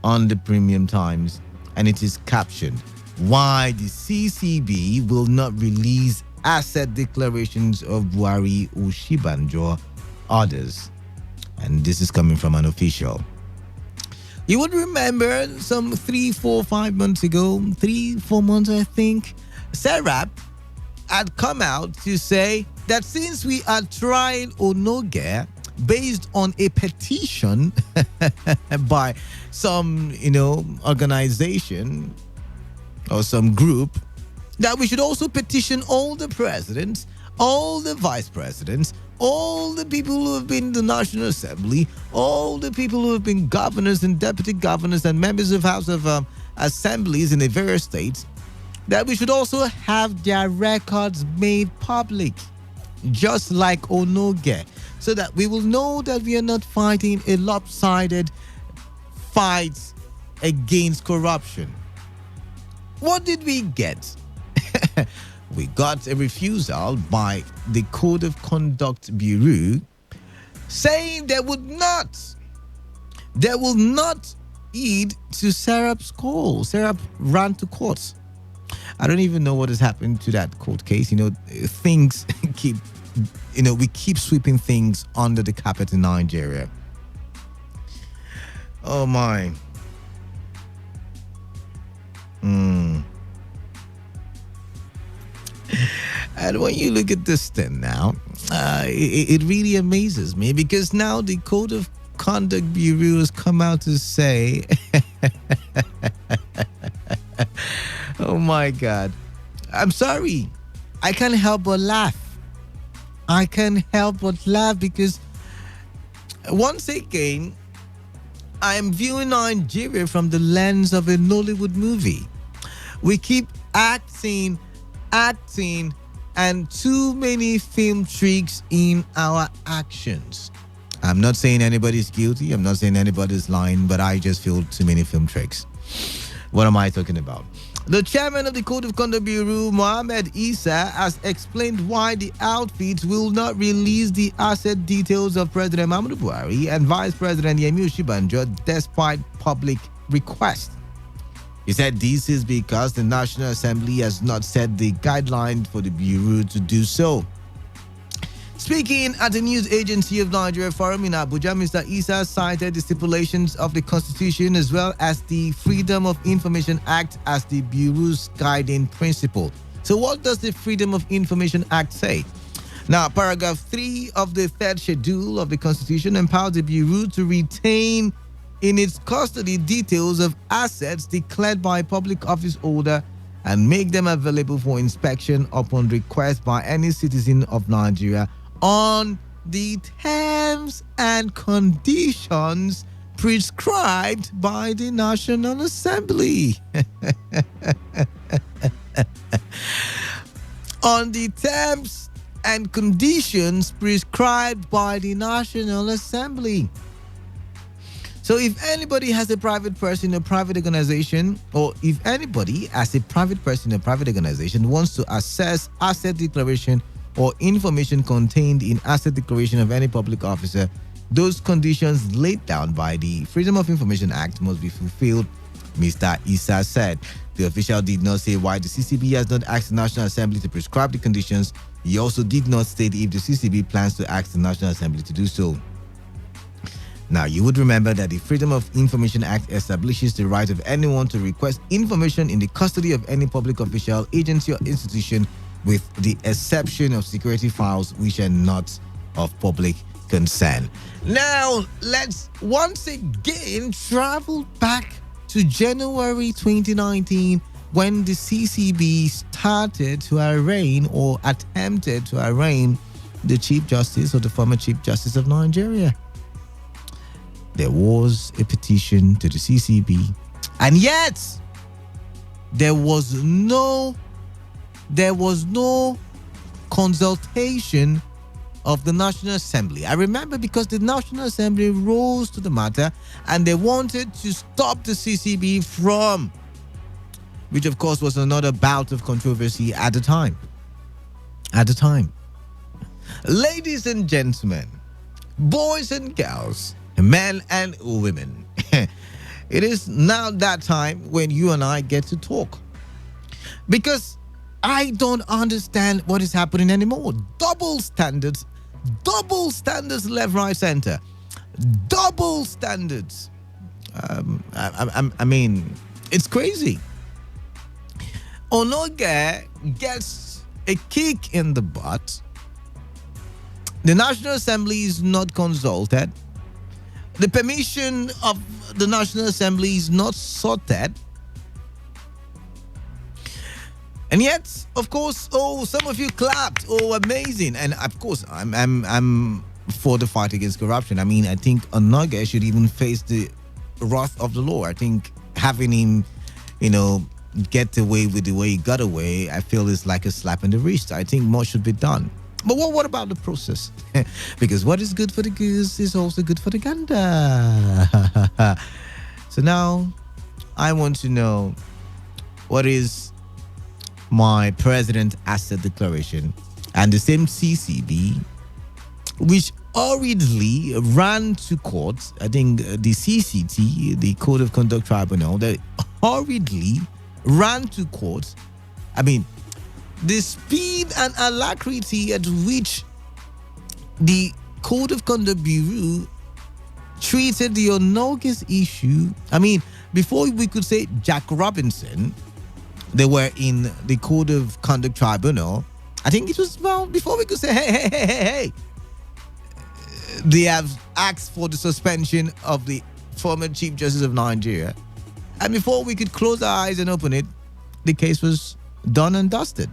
on the Premium Times, and it is captioned, why the CCB will not release asset declarations of Buhari, Oshibanjo, others. And this is coming from an official. You would remember some 3, 4, 5 months ago, 3, 4 months, I think, Serap had come out to say that since we are trying Onoge based on a petition by some, organization or some group, that we should also petition all the presidents, all the vice presidents, all the people who have been in the National Assembly, all the people who have been governors and deputy governors and members of House of Assemblies in the various states, that we should also have their records made public, just like Onoge, so that we will know that we are not fighting a lopsided fight against corruption. What did we get? We got a refusal by the Code of Conduct Bureau saying they will not heed to Serap's call. Serap ran to court. I don't even know what has happened to that court case. Things keep, we keep sweeping things under the carpet in Nigeria. Oh my. And when you look at this thing now, it really amazes me, because now the Code of Conduct Bureau has come out to say, oh my God, I'm sorry, I can't help but laugh. Because once again, I am viewing Nigeria from the lens of a Nollywood movie. We keep acting, and too many film tricks in our actions. I'm not saying anybody's guilty. I'm not saying anybody's lying, but I just feel too many film tricks. What am I talking about? The chairman of the Code of Conduct Bureau, Mohammed Isa, has explained why the outfit will not release the asset details of President Muhammadu Buhari and Vice President Yemi Osinbajo despite public request. He said this is because the National Assembly has not set the guideline for the Bureau to do so. Speaking at the News Agency of Nigeria Forum in Abuja, Mr. Isa cited the stipulations of the Constitution as well as the Freedom of Information Act as the Bureau's guiding principle. So what does the Freedom of Information Act say? Now, paragraph 3 of the third schedule of the Constitution empowers the Bureau to retain in its custody details of assets declared by a public office holder and make them available for inspection upon request by any citizen of Nigeria on the terms and conditions prescribed by the National Assembly. On the terms and conditions prescribed by the National Assembly. So if anybody has a private person, a private organization, or if anybody as a private person, a private organization wants to assess asset declaration or information contained in asset declaration of any public officer, those conditions laid down by the Freedom of Information Act must be fulfilled, Mr. Issa said. The official did not say why the CCB has not asked the National Assembly to prescribe the conditions. He also did not state if the CCB plans to ask the National Assembly to do so. Now, you would remember that the Freedom of Information Act establishes the right of anyone to request information in the custody of any public official, agency, or institution, with the exception of security files which are not of public concern. Now, let's once again travel back to January 2019 when the CCB started to arraign or attempted to arraign the Chief Justice or the former Chief Justice of Nigeria. There was a petition to the CCB, and yet there was no consultation of the National Assembly. I remember because the National Assembly rose to the matter and they wanted to stop the CCB from, which of course was another bout of controversy at the time. Ladies and gentlemen, boys and girls, men and women, it is now that time when you and I get to talk. Because I don't understand what is happening anymore. Double standards left, right, center. Double standards. I mean, it's crazy. Onoge gets a kick in the butt. The National Assembly is not consulted. The permission of the National Assembly is not sorted. And yet, of course, some of you clapped. Oh, amazing. And of course, I'm for the fight against corruption. I mean, I think Onoge should even face the wrath of the law. I think having him, get away with the way he got away, I feel is like a slap in the wrist. I think more should be done. But what about the process? Because what is good for the goose is also good for the gander. So now, I want to know, what is my president asset declaration? And the same CCB, which hurriedly ran to court, I think the CCT, the Code of Conduct Tribunal, that hurriedly ran to court. I mean, the speed and alacrity at which the Code of Conduct Bureau treated the Onoge's issue. I mean, before we could say Jack Robinson, they were in the Code of Conduct Tribunal. I think it was before we could say, hey. They have asked for the suspension of the former Chief Justice of Nigeria. And before we could close our eyes and open it, the case was done and dusted.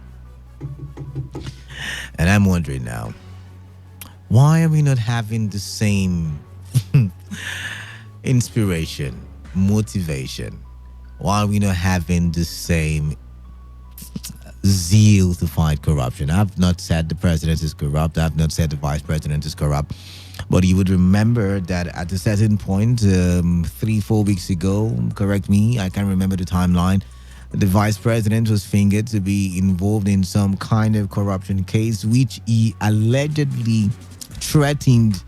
And I'm wondering now, why are we not having the same inspiration, motivation? Why are we not having the same zeal to fight corruption? I've not said the president is corrupt. I've not said the vice president is corrupt. But you would remember that at a certain point, 3-4 weeks ago, correct me, I can't remember the timeline, the vice president was fingered to be involved in some kind of corruption case, which he allegedly threatened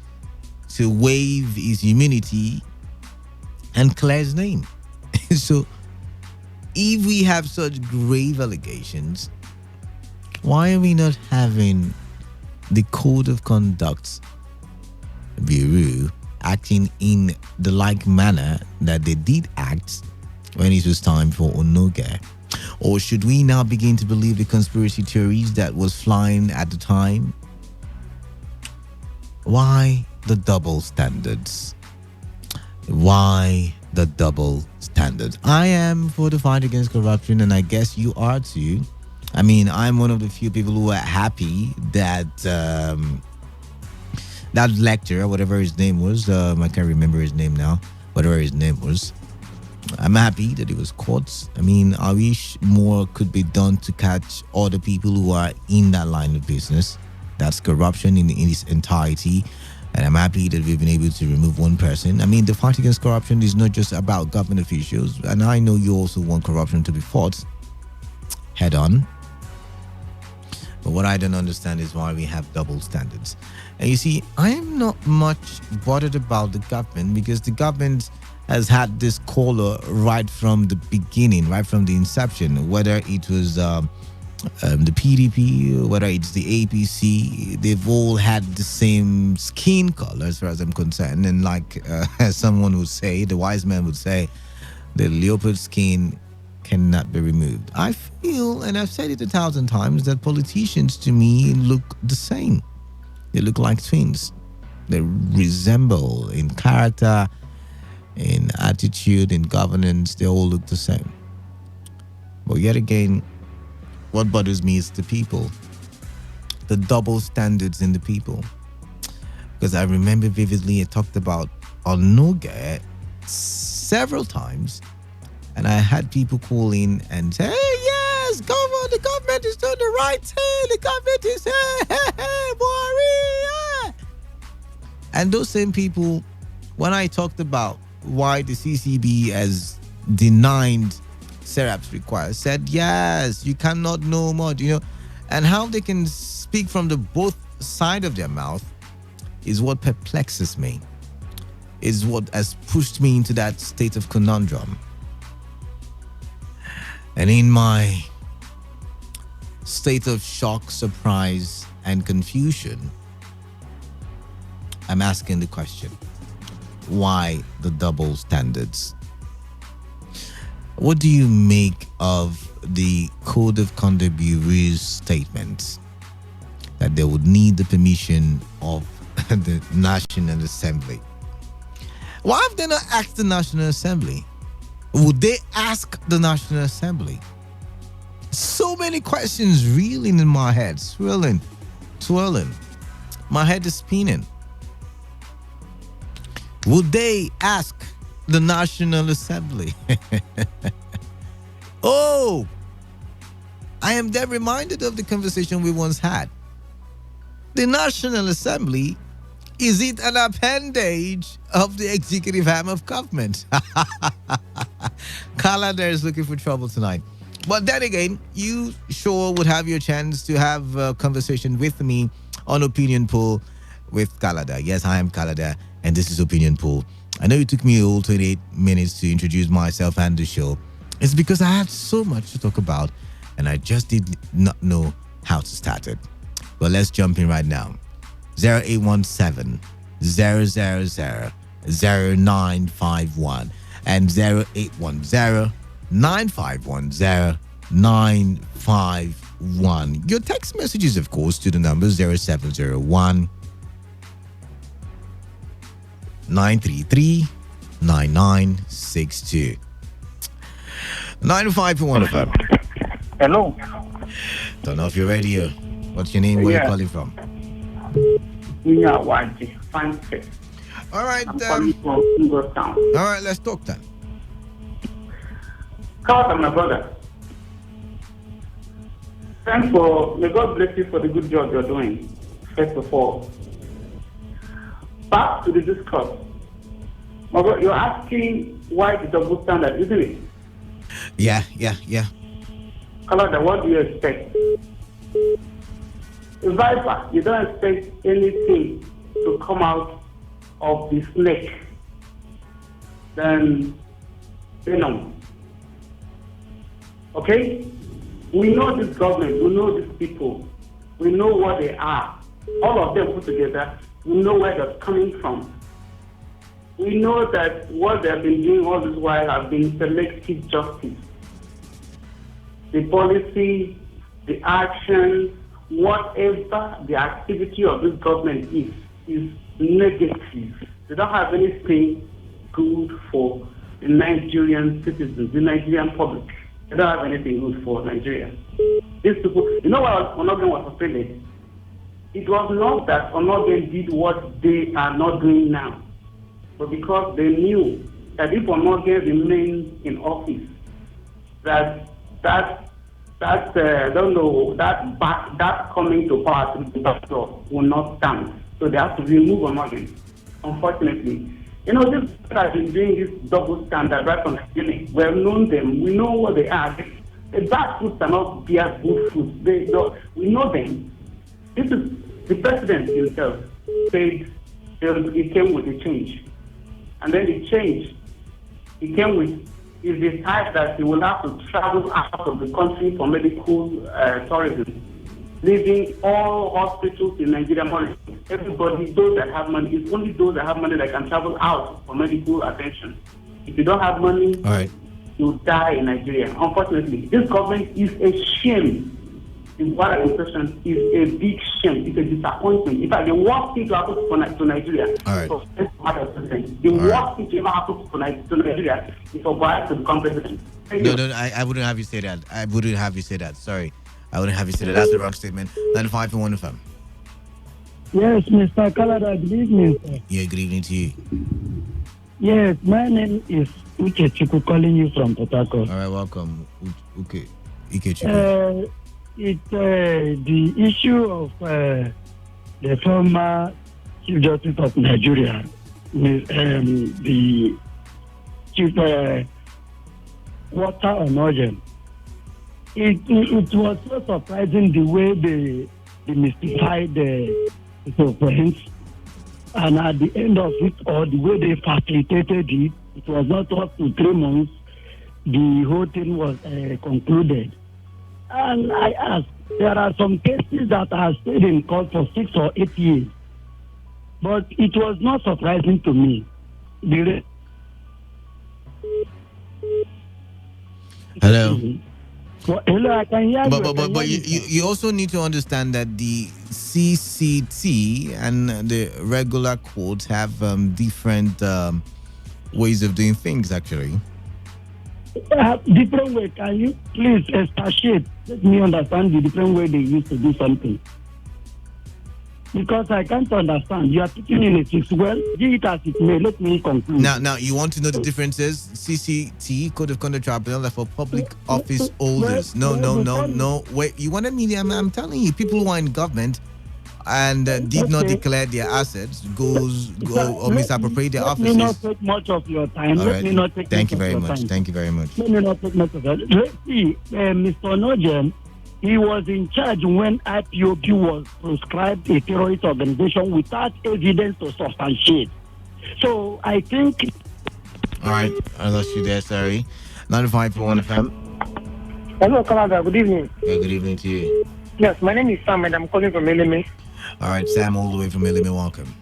to waive his immunity and clear his name. So, if we have such grave allegations, why are we not having the Code of Conduct Bureau acting in the like manner that they did act when it was time for Onoge? Or should we now begin to believe the conspiracy theories that was flying at the time? Why the double standards? Why the double standards? I am for the fight against corruption, and I guess you are too. I mean, I'm one of the few people who are happy that that lecturer, whatever his name was, I can't remember his name now, whatever his name was, I'm happy that he was caught. I mean, I wish more could be done to catch all the people who are in that line of business. That's corruption in its entirety. And I'm happy that we've been able to remove one person. I mean, the fight against corruption is not just about government officials. And I know you also want corruption to be fought head on. But what I don't understand is why we have double standards. And you see, I am not much bothered about the government, because the government has had this caller right from the beginning, right from the inception, whether it was the PDP, whether it's the APC, they've all had the same skin color as far as I'm concerned. And like as someone would say, the wise man would say, the leopard skin cannot be removed. I feel, and I've said it 1,000 times, that politicians to me look the same. They look like twins. They resemble in character, in attitude, in governance. They all look the same. But yet again, what bothers me is the people, the double standards in the people. Because I remember vividly, I talked about Onoge several times, and I had people call in and say, hey, yes, the government is doing the right thing, the government is, and those same people, when I talked about why the CCB has denied SERAP's request, said, yes, you cannot know much, and how they can speak from the both side of their mouth is what perplexes me, is what has pushed me into that state of conundrum. And in my state of shock, surprise, and confusion, I'm asking the question, why the double standards? What do you make of the Code of Conduct Bureau's statement that they would need the permission of the National Assembly? Why have they not asked the National Assembly? Would they ask the National Assembly? So many questions reeling in my head, swirling. My head is spinning. Would they ask the National Assembly? Oh, I am then reminded of the conversation we once had. The National Assembly, is it an appendage of the executive arm of government? Calendar is looking for trouble tonight. But then again, you sure would have your chance to have a conversation with me on Opinion Poll with Calendar. Yes, I am Calendar, and this is Opinion Poll. I know it took me all 28 minutes to introduce myself and the show. It's because I had so much to talk about, and I just did not know how to start it. But let's jump in right now. 0817 000 0951 and 0810 9510 951. Your text messages, of course, to the number 0701 933 9962. 95.1 FM. Hello. Turn off your radio. What's your name? Where are you calling from? All right. All right, let's talk then. Carter, my brother. May God bless you for the good job you're doing, first of all. back to the discourse. You're asking why the double standard, isn't it? Yeah. Kalada, what do you expect? Viper, you don't expect anything to come out of the snake than venom. Okay? We know this government, we know these people, we know what they are. All of them put together, we know where they're coming from. We know that what they've been doing all this while have been selective justice. The policy, the action, whatever the activity of this government is negative. They don't have anything good for the Nigerian citizens, the Nigerian public. They don't have anything good for Nigeria. These people, you know what Onogen was offended? It was not that Onogen did what they are not doing now, but because they knew that if Onogen remains in office, that coming to power to the doctor will not stand. So they have to remove Onogen. Unfortunately, you know, this has been doing this double standard right from the beginning. We have known them. We know what they are. The bad foods are not beer good foods. We know them. This is the president himself said he came with a change. And then the change he came with is the type that he will have to travel out of the country for medical tourism, leaving all hospitals in Nigeria money. Everybody, those that have money, it's only those that have money that can travel out for medical attention. If you don't have money, you die in Nigeria. Unfortunately, this government is a shame. The Buhari administration is a big shame. It's a disappointment. In fact, the worst thing to happen to Nigeria is for the worst thing to ever happen to Nigeria is for Buhari to become president. No, I wouldn't have you say that. Sorry. I wouldn't have you say that. That's the wrong statement. 95.1 FM. Yes, Mr. Kalada, good evening, sir. Yeah, good evening to you. Yes, my name is Uche Chuku, calling you from Port Harcourt. All right, welcome. Uche Chuku. It's the issue of the former Chief Justice of Nigeria, the Chief Walter Onojen. It was so surprising the way they mystified the offense, and at the end of it, or the way they facilitated it, it was not up to 3 months. The whole thing was concluded. And I ask, there are some cases that have stayed in court for 6 or 8 years. But it was not surprising to me. Hello. Well, hello, I can hear you. But you also need to understand that the CCT and the regular courts have different ways of doing things, actually. Different way. Can you please expatiate? Let me understand the different way they used to do something. Because I can't understand. You are teaching in a 6. Well, be it as it may, let me conclude. Now, you want to know the differences? CCT, Code of Conduct Tribunal, for public office holders. No. Wait, you wanted me? I'm telling you, people who are in government and did not declare their assets or misappropriate their offices. Let me not take much of your time. All right. Thank you very much. Let me not take much of that. Let's see, Mr. Onojen, he was in charge when IPOB was proscribed a terrorist organization without evidence to substantiate. So I think... All right, I lost you there, sorry. 95.1 FM. Hello, Canada. Good evening. Yeah, good evening to you. Yes, my name is Sam and I'm calling from Eleme. All right, Sam, all the way from Eleme, welcome.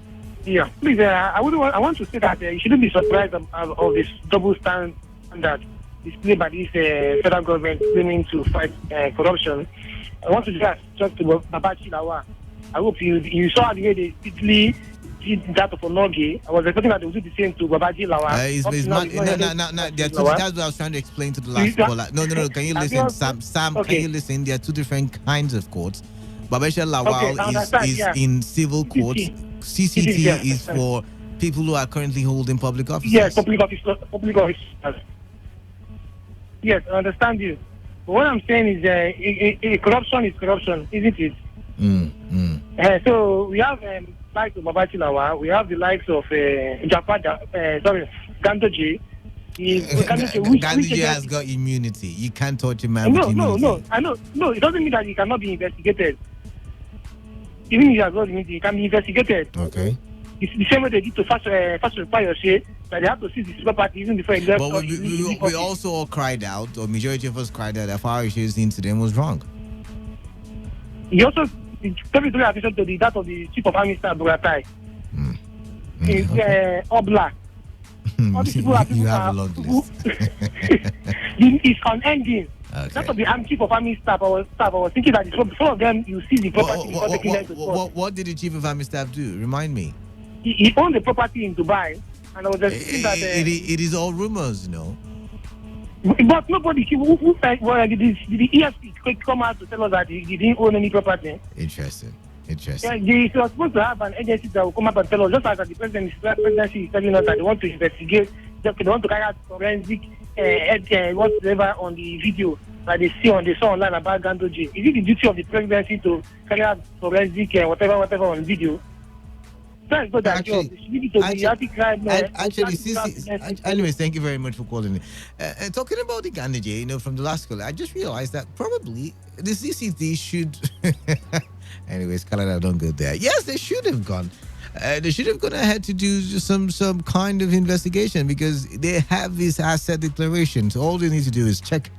Yeah, please, I want to say that you shouldn't be surprised of this double standard displayed by this federal government claiming to fight corruption. I want to just talk to Babaji Lawa. I hope you saw the way they speedily did that of Onoge. I was expecting that they would do the same to Babaji Lawa. That's what I was trying to explain to the last caller. No. Can you listen, Sam? Okay. Can you listen? There are 2 different kinds of courts. Babaji Lawal is in civil courts. CCT is for people who are currently holding public offices. Yes, public officers. Yes, I understand you. But what I'm saying is corruption is corruption, isn't it? So we have likes of Babachilawa. We have the likes of Gandoji. Gandoji has got immunity. You can't touch a man with immunity. No. I know. No, it doesn't mean that he cannot be investigated. Even if he has got immunity, he can be investigated. Okay. It's the same way they did to fast fire share, that they have to seize his property even before he left. But we also all cried out, or majority of us cried out, that Farishe's incident was wrong. He also took attention to that of the chief of army staff, Buratai. Obla. All these people you have a long list. It's unending. Okay. That of the chief of army staff, I was thinking that some of them, you see the property before taking them to court. What did the chief of army staff do? Remind me. He owned the property in Dubai, and I was thinking that it is all rumors, you know. But nobody, did the ESP come out to tell us that he didn't own any property? Interesting. Yeah, they were supposed to have an agency that will come up and tell us, just as the presidency is telling us that they want to investigate, they want to carry out forensic whatever on the video that they saw online about Gandoji. Is it the duty of the presidency to carry out forensic whatever on video? Anyways, thank you very much for calling me. Talking about the Gandoji, from the last call, I just realized that probably the CCT should. Anyways, Canada, don't go there. Yes, they should have gone. They should have gone ahead to do some kind of investigation, because they have this asset declaration. So all they need to do is check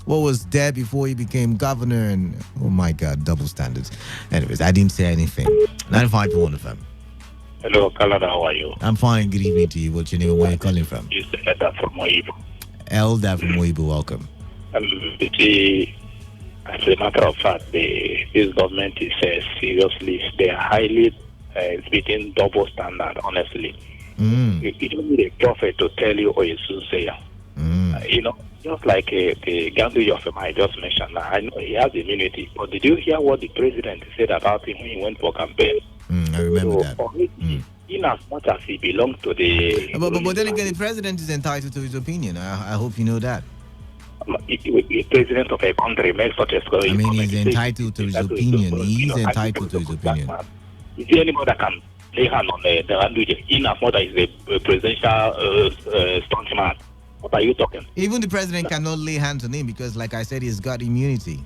what was there before he became governor, and oh my God, double standards. Anyways, I didn't say anything. 95.1fm. Hello, Canada, how are you? I'm fine. Good evening to you. What's your name and where are you calling from? It's Elda from Moibu. Elda from Moibu, welcome. As a matter of fact, this government is seriously, they are highly beating double standard, honestly. You don't need a prophet to tell you or a soothsayer. Just like the Gandhi of I just mentioned, I know he has immunity, but did you hear what the president said about him when he went for campaign? I remember that. In as much as he belongs to the... But then again, the president is entitled to his opinion. I hope you know that. The president of a country makes such a story. I mean, he's entitled to his opinion. He's entitled to his opinion. Is there anybody that can lay hand on the Gandhi in as much as he's a presidential stuntman? What are you talking? Even the president cannot lay hands on him because, like I said, he's got immunity.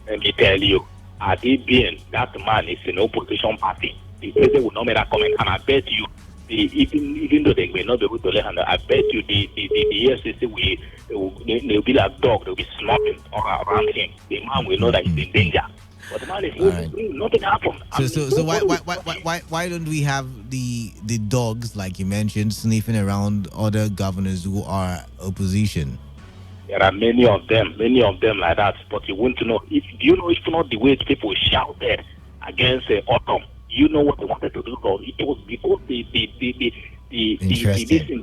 Let me tell you, at the being, that man is in opposition party. The president will not make that comment, and I bet you, even though they may not be able to lay hands, I bet you the EFCC will be like dog, they'll be snorting all around him. The man will know that he's in danger. But the man is nothing happened. So why don't we have the dogs, like you mentioned, sniffing around other governors who are opposition? There are many of them like that. But you want to know, if not the way people shouted against Autumn, you know what they wanted to do. It was because the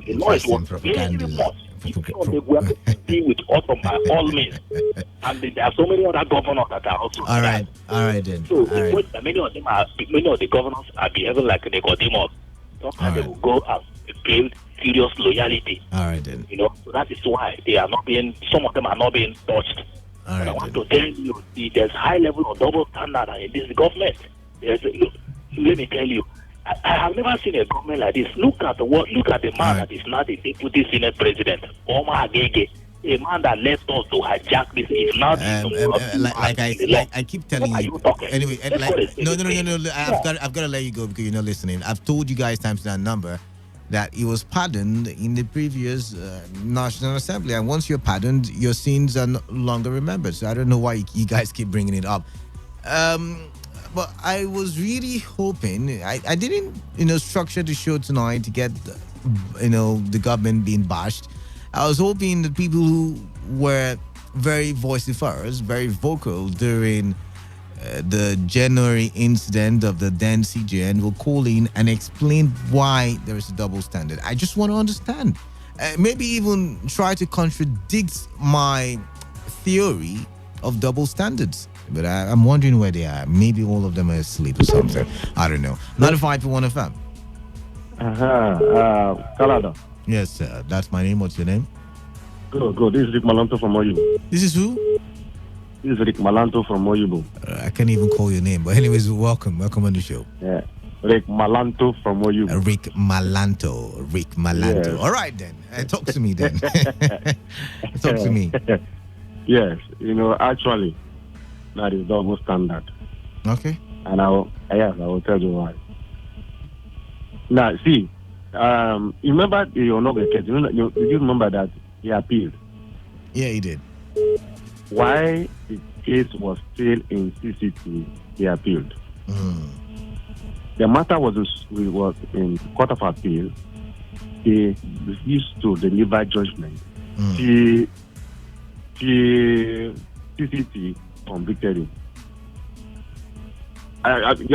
noise was very much. They were to deal with Autumn by all means. And there are so many other governors that are also all right then. So many of the governors are behaving like they got them up. Sometimes they will go and build serious loyalty. All right then. So that is why some of them are not being touched. All right, I want to tell you, there's high level of double standard in this government. Let me tell you, I have never seen a government like this. Look at the man that is now the deputy senate president, Omar Agege, a man that left us to hijack this. Is now I keep telling you. Anyway, no. I've got to let you go because you're not listening. I've told you guys times that number that he was pardoned in the previous National Assembly, and once you're pardoned, your sins are no longer remembered. So I don't know why you guys keep bringing it up. But I was really hoping, I didn't, structure the show tonight to get, the government being bashed. I was hoping that people who were very vociferous, very vocal during the January incident of the then CJN will call in and explain why there is a double standard. I just want to understand. Maybe even try to contradict my theory of double standards. But I'm wondering where they are. Maybe all of them are asleep or something. I don't know. 95.1 FM. Canada. Yes, sir. That's my name. What's your name? Good. This is Rick Malanto from Moyibo. This is who? This is Rick Malanto from Moyibo. I can't even call your name. But anyways, welcome. Welcome on the show. Yeah. Rick Malanto from OU. Rick Malanto. Yes. All right then. Talk to me then. Talk to me. Yes, actually, that is double standard. Okay. And I will tell you why. Now, see, you remember your Noble case? Did you remember that he appealed? Yeah, he did. Why the case was still in CCT, he appealed. The matter was in Court of Appeal. He refused to deliver judgment. CCT convicted him. Are you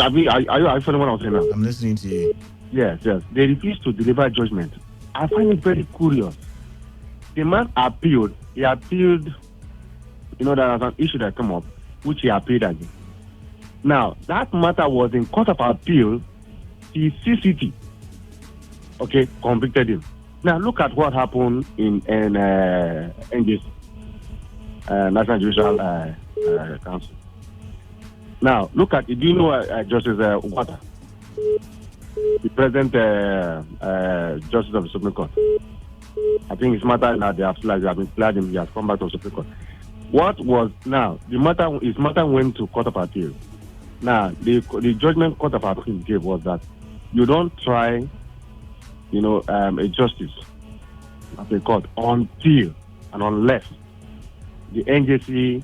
following what I'm saying now? I'm listening to you. Yes. They refused to deliver judgment. I find it very curious. The man appealed. He appealed. There was an issue that came up, which he appealed again. Now, that matter was in Court of Appeal. The CCT, convicted him. Now, look at what happened in NJC, National Judicial Council. Now, look at, do you know Justice Ugwata, the present Justice of the Supreme Court? I think his matter now, they have been cleared him, he has come back to the Supreme Court. His matter went to Court of Appeal. Now, the judgment Court of Appeal gave was that you don't try, a justice at a court until and unless the NJC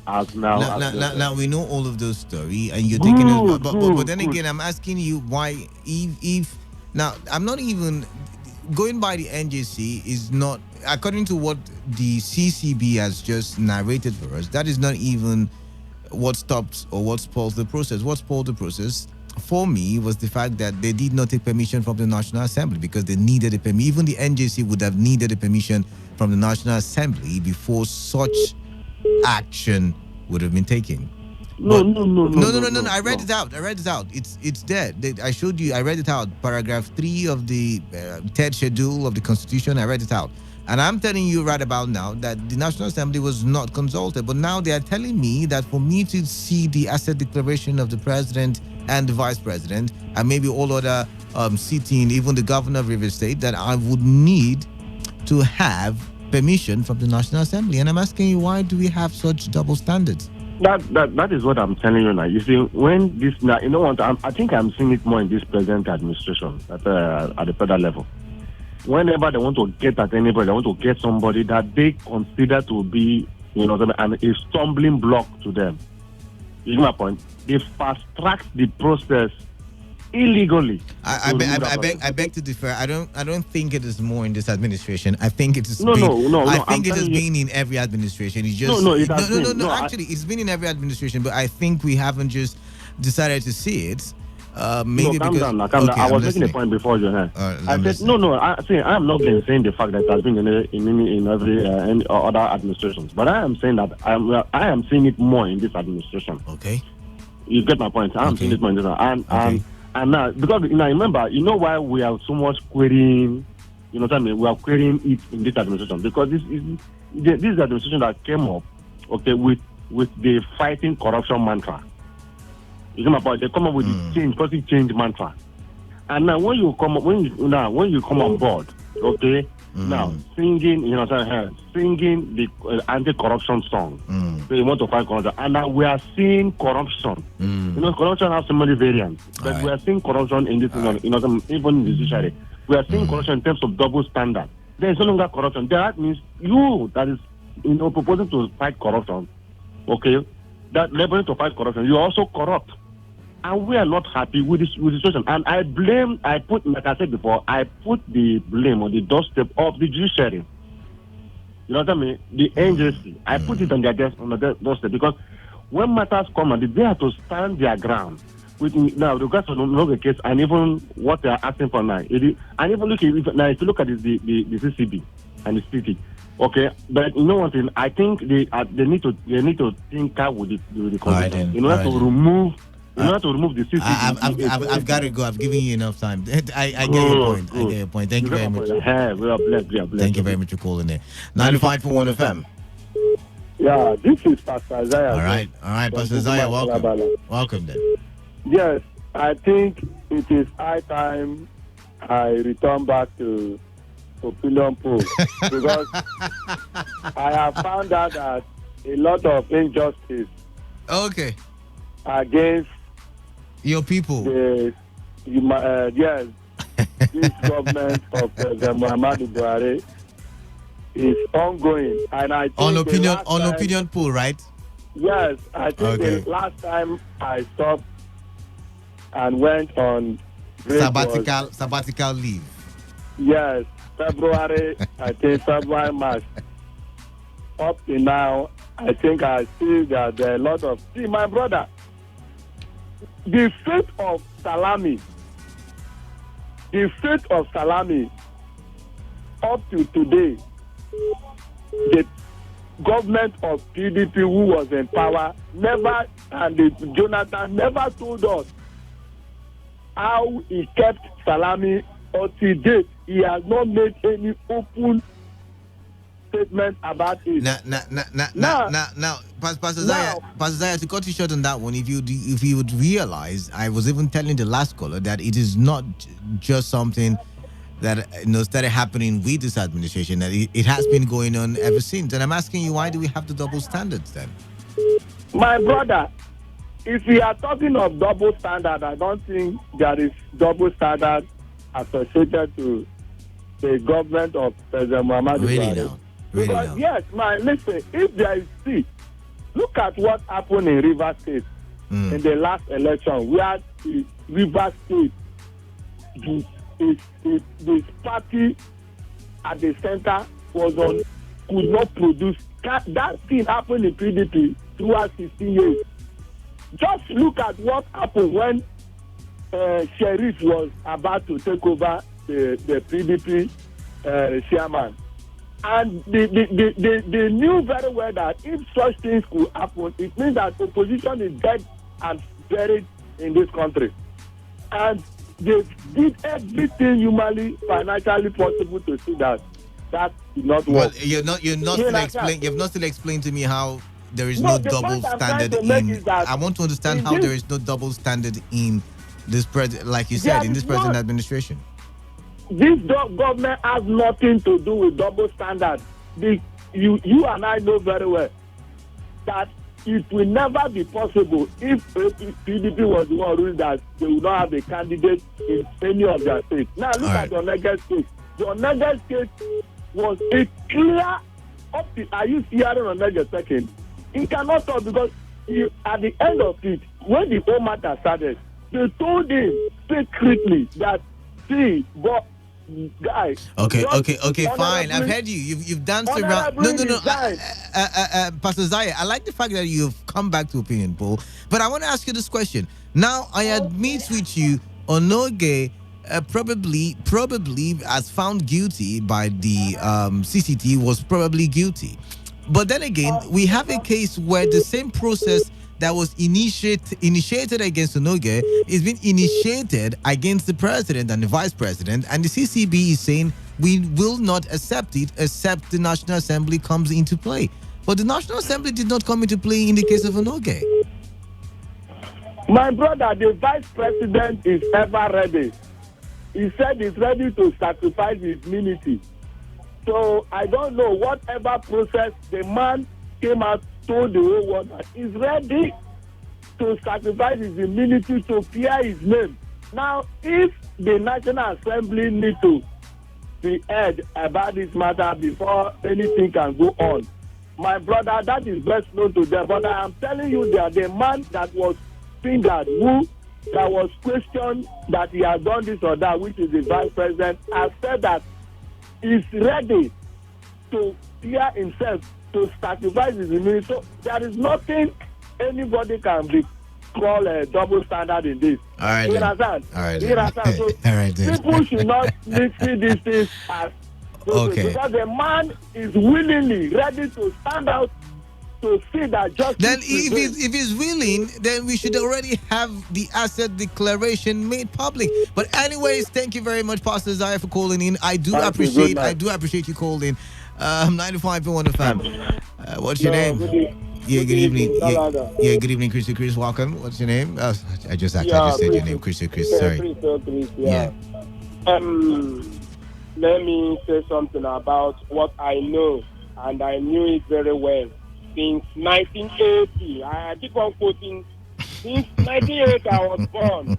has now. Now we know all of those stories, and you're taking it. But then again, I'm asking you why, if now I'm not even going by the NJC is not, according to what the CCB has just narrated for us, that is not even what stops or what spoils the process. What spoiled the process for me was the fact that they did not take permission from the National Assembly, because they needed a permission. Even the NJC would have needed a permission from the National Assembly before such action would have been taken. No. I read it out. It's there. I showed you. I read it out. Paragraph 3 of the third schedule of the Constitution. I read it out. And I'm telling you right about now that the National Assembly was not consulted. But now they are telling me that for me to see the asset declaration of the president and the vice president, and maybe all other sitting, even the governor of River State, that I would need to have permission from the National Assembly. And I'm asking you, why do we have such double standards? That is what I'm telling you now. You see, when this now, I think I'm seeing it more in this present administration at the federal level. Whenever they want to get at anybody, they want to get somebody that they consider to be, a stumbling block to them. You know my point? They fast track the process illegally. I beg to differ. I don't think it is more in this administration. I think it is. No. I think it has been in every administration. It's just Actually, it's been in every administration, but I think we haven't just decided to see it. Maybe calm because down. I was making a point before you. I said no. I am not saying the fact that it has been in every any other administrations, but I am saying that I am seeing it more in this administration. Okay. You get my point. I am seeing it more in this and now, because remember, why we are so much querying, we are querying it in this administration, because this is the administration that came up, with the fighting corruption mantra. You know my point? They come up with the positive change mantra, and now when you come on board, now singing, singing the anti-corruption song. So you want to fight corruption, and now we are seeing corruption. Corruption has so many variants, but we are seeing corruption in this, even in the judiciary. We are seeing corruption in terms of double standard. There is no longer corruption. That means you that is, proposing to fight corruption, that laboring to fight corruption, you are also corrupt. And we are not happy with this situation. And like I said before, I put the blame on the doorstep of the judiciary. You know what I mean? The agency. I put it on the doorstep, because when matters come and they have to stand their ground. Now, regards to the case and even what they are asking for now. And even if you look at the CCB and the city, but you know one thing, I think they need to think out with the condition in order to remove. In order to remove the CCTV. I've got to go. I've given you enough time. I get your point. I get your point. Thank you very much. We are blessed. Thank you very much for calling in. 95.1 FM. Yeah, this is Pastor Isaiah. All right, Pastor Isaiah, welcome. Welcome then. Yes, I think it is high time I return back to opinion poll because I have found out that a lot of injustice against your people. Yes, this government of President Muhammadu Buhari is ongoing, and I think opinion poll, right? Yes, I think the last time I stopped and went on sabbatical leave. Yes, February. I think February, March. Up to now, I think I see that there are a lot of. See, my brother, the fate of salami, up to today, the government of PDP who was in power Jonathan never told us how he kept salami until date. He has not made any open statement about it. Now, Pastor Zaya, to cut you short on that one, if you would realize, I was even telling the last caller that it is not just something that started happening with this administration, that it has been going on ever since. And I'm asking you, why do we have the double standards then? My brother, if we are talking of double standard, I don't think there is double standard associated to the government of President Muhammadu Buhari. Because yes, listen, if there is look at what happened in Rivers State in the last election, where Rivers State, the party at the center could not produce. That thing happened in PDP throughout 16 years. Just look at what happened when Sheriff was about to take over the PDP chairman. And they knew very well that if such things could happen, it means that opposition is dead and buried in this country. And they did everything humanly, financially possible to see that did not work. But you've not still explained to me how there is no double standard in. I want to understand how there is no double standard in this president, like you said, in this present administration. This government has nothing to do with double standard. You and I know very well that it will never be possible if PDP was the one ruling that they will not have a candidate in any of their states. Now look at your Onega state. The Onega state was a clear are you hearing Onega second? He cannot talk because at the end of it, when the whole matter started, they told him secretly that but guy. Okay, fine. I've heard you. You've danced around. No. Pastor Zaya, I like the fact that you've come back to opinion poll, but I want to ask you this question. Now, I admit with you, Onoge probably as found guilty by the CCT was probably guilty. But then again, we have a case where the same process that was initiated against Onoge is being initiated against the president and the vice president, and the CCB is saying we will not accept it except the National Assembly comes into play. But the National Assembly did not come into play in the case of Onoge. My brother, the vice president is ever ready. He said he's ready to sacrifice his immunity. So I don't know, whatever process the man came out, told the whole world that he's ready to sacrifice his immunity to clear his name. Now, if the National Assembly need to be heard about this matter before anything can go on, my brother, that is best known to them. But I am telling you that the man that was fingered, that was questioned that he has done this or that, which is the vice president, has said that he's ready to clear himself, to sacrifice his immunity. So there is nothing anybody can be called a double standard in this. All right. You understand? All right. So all right. People should not see these things as okay. Because the man is willingly ready to stand out to see that justice. Then if he's willing, then we should already have the asset declaration made public. But anyways, thank you very much, Pastor Zaya, for calling in. I do appreciate you calling in. 95.1 FM. What's your name? Yeah, good evening. Yeah, good evening, Chris. Welcome. What's your name? I just said your name, Chris. Sorry. Yeah. Let me say something about what I know, and I knew it very well. Since 1980, I keep on quoting, since 1980 I was born.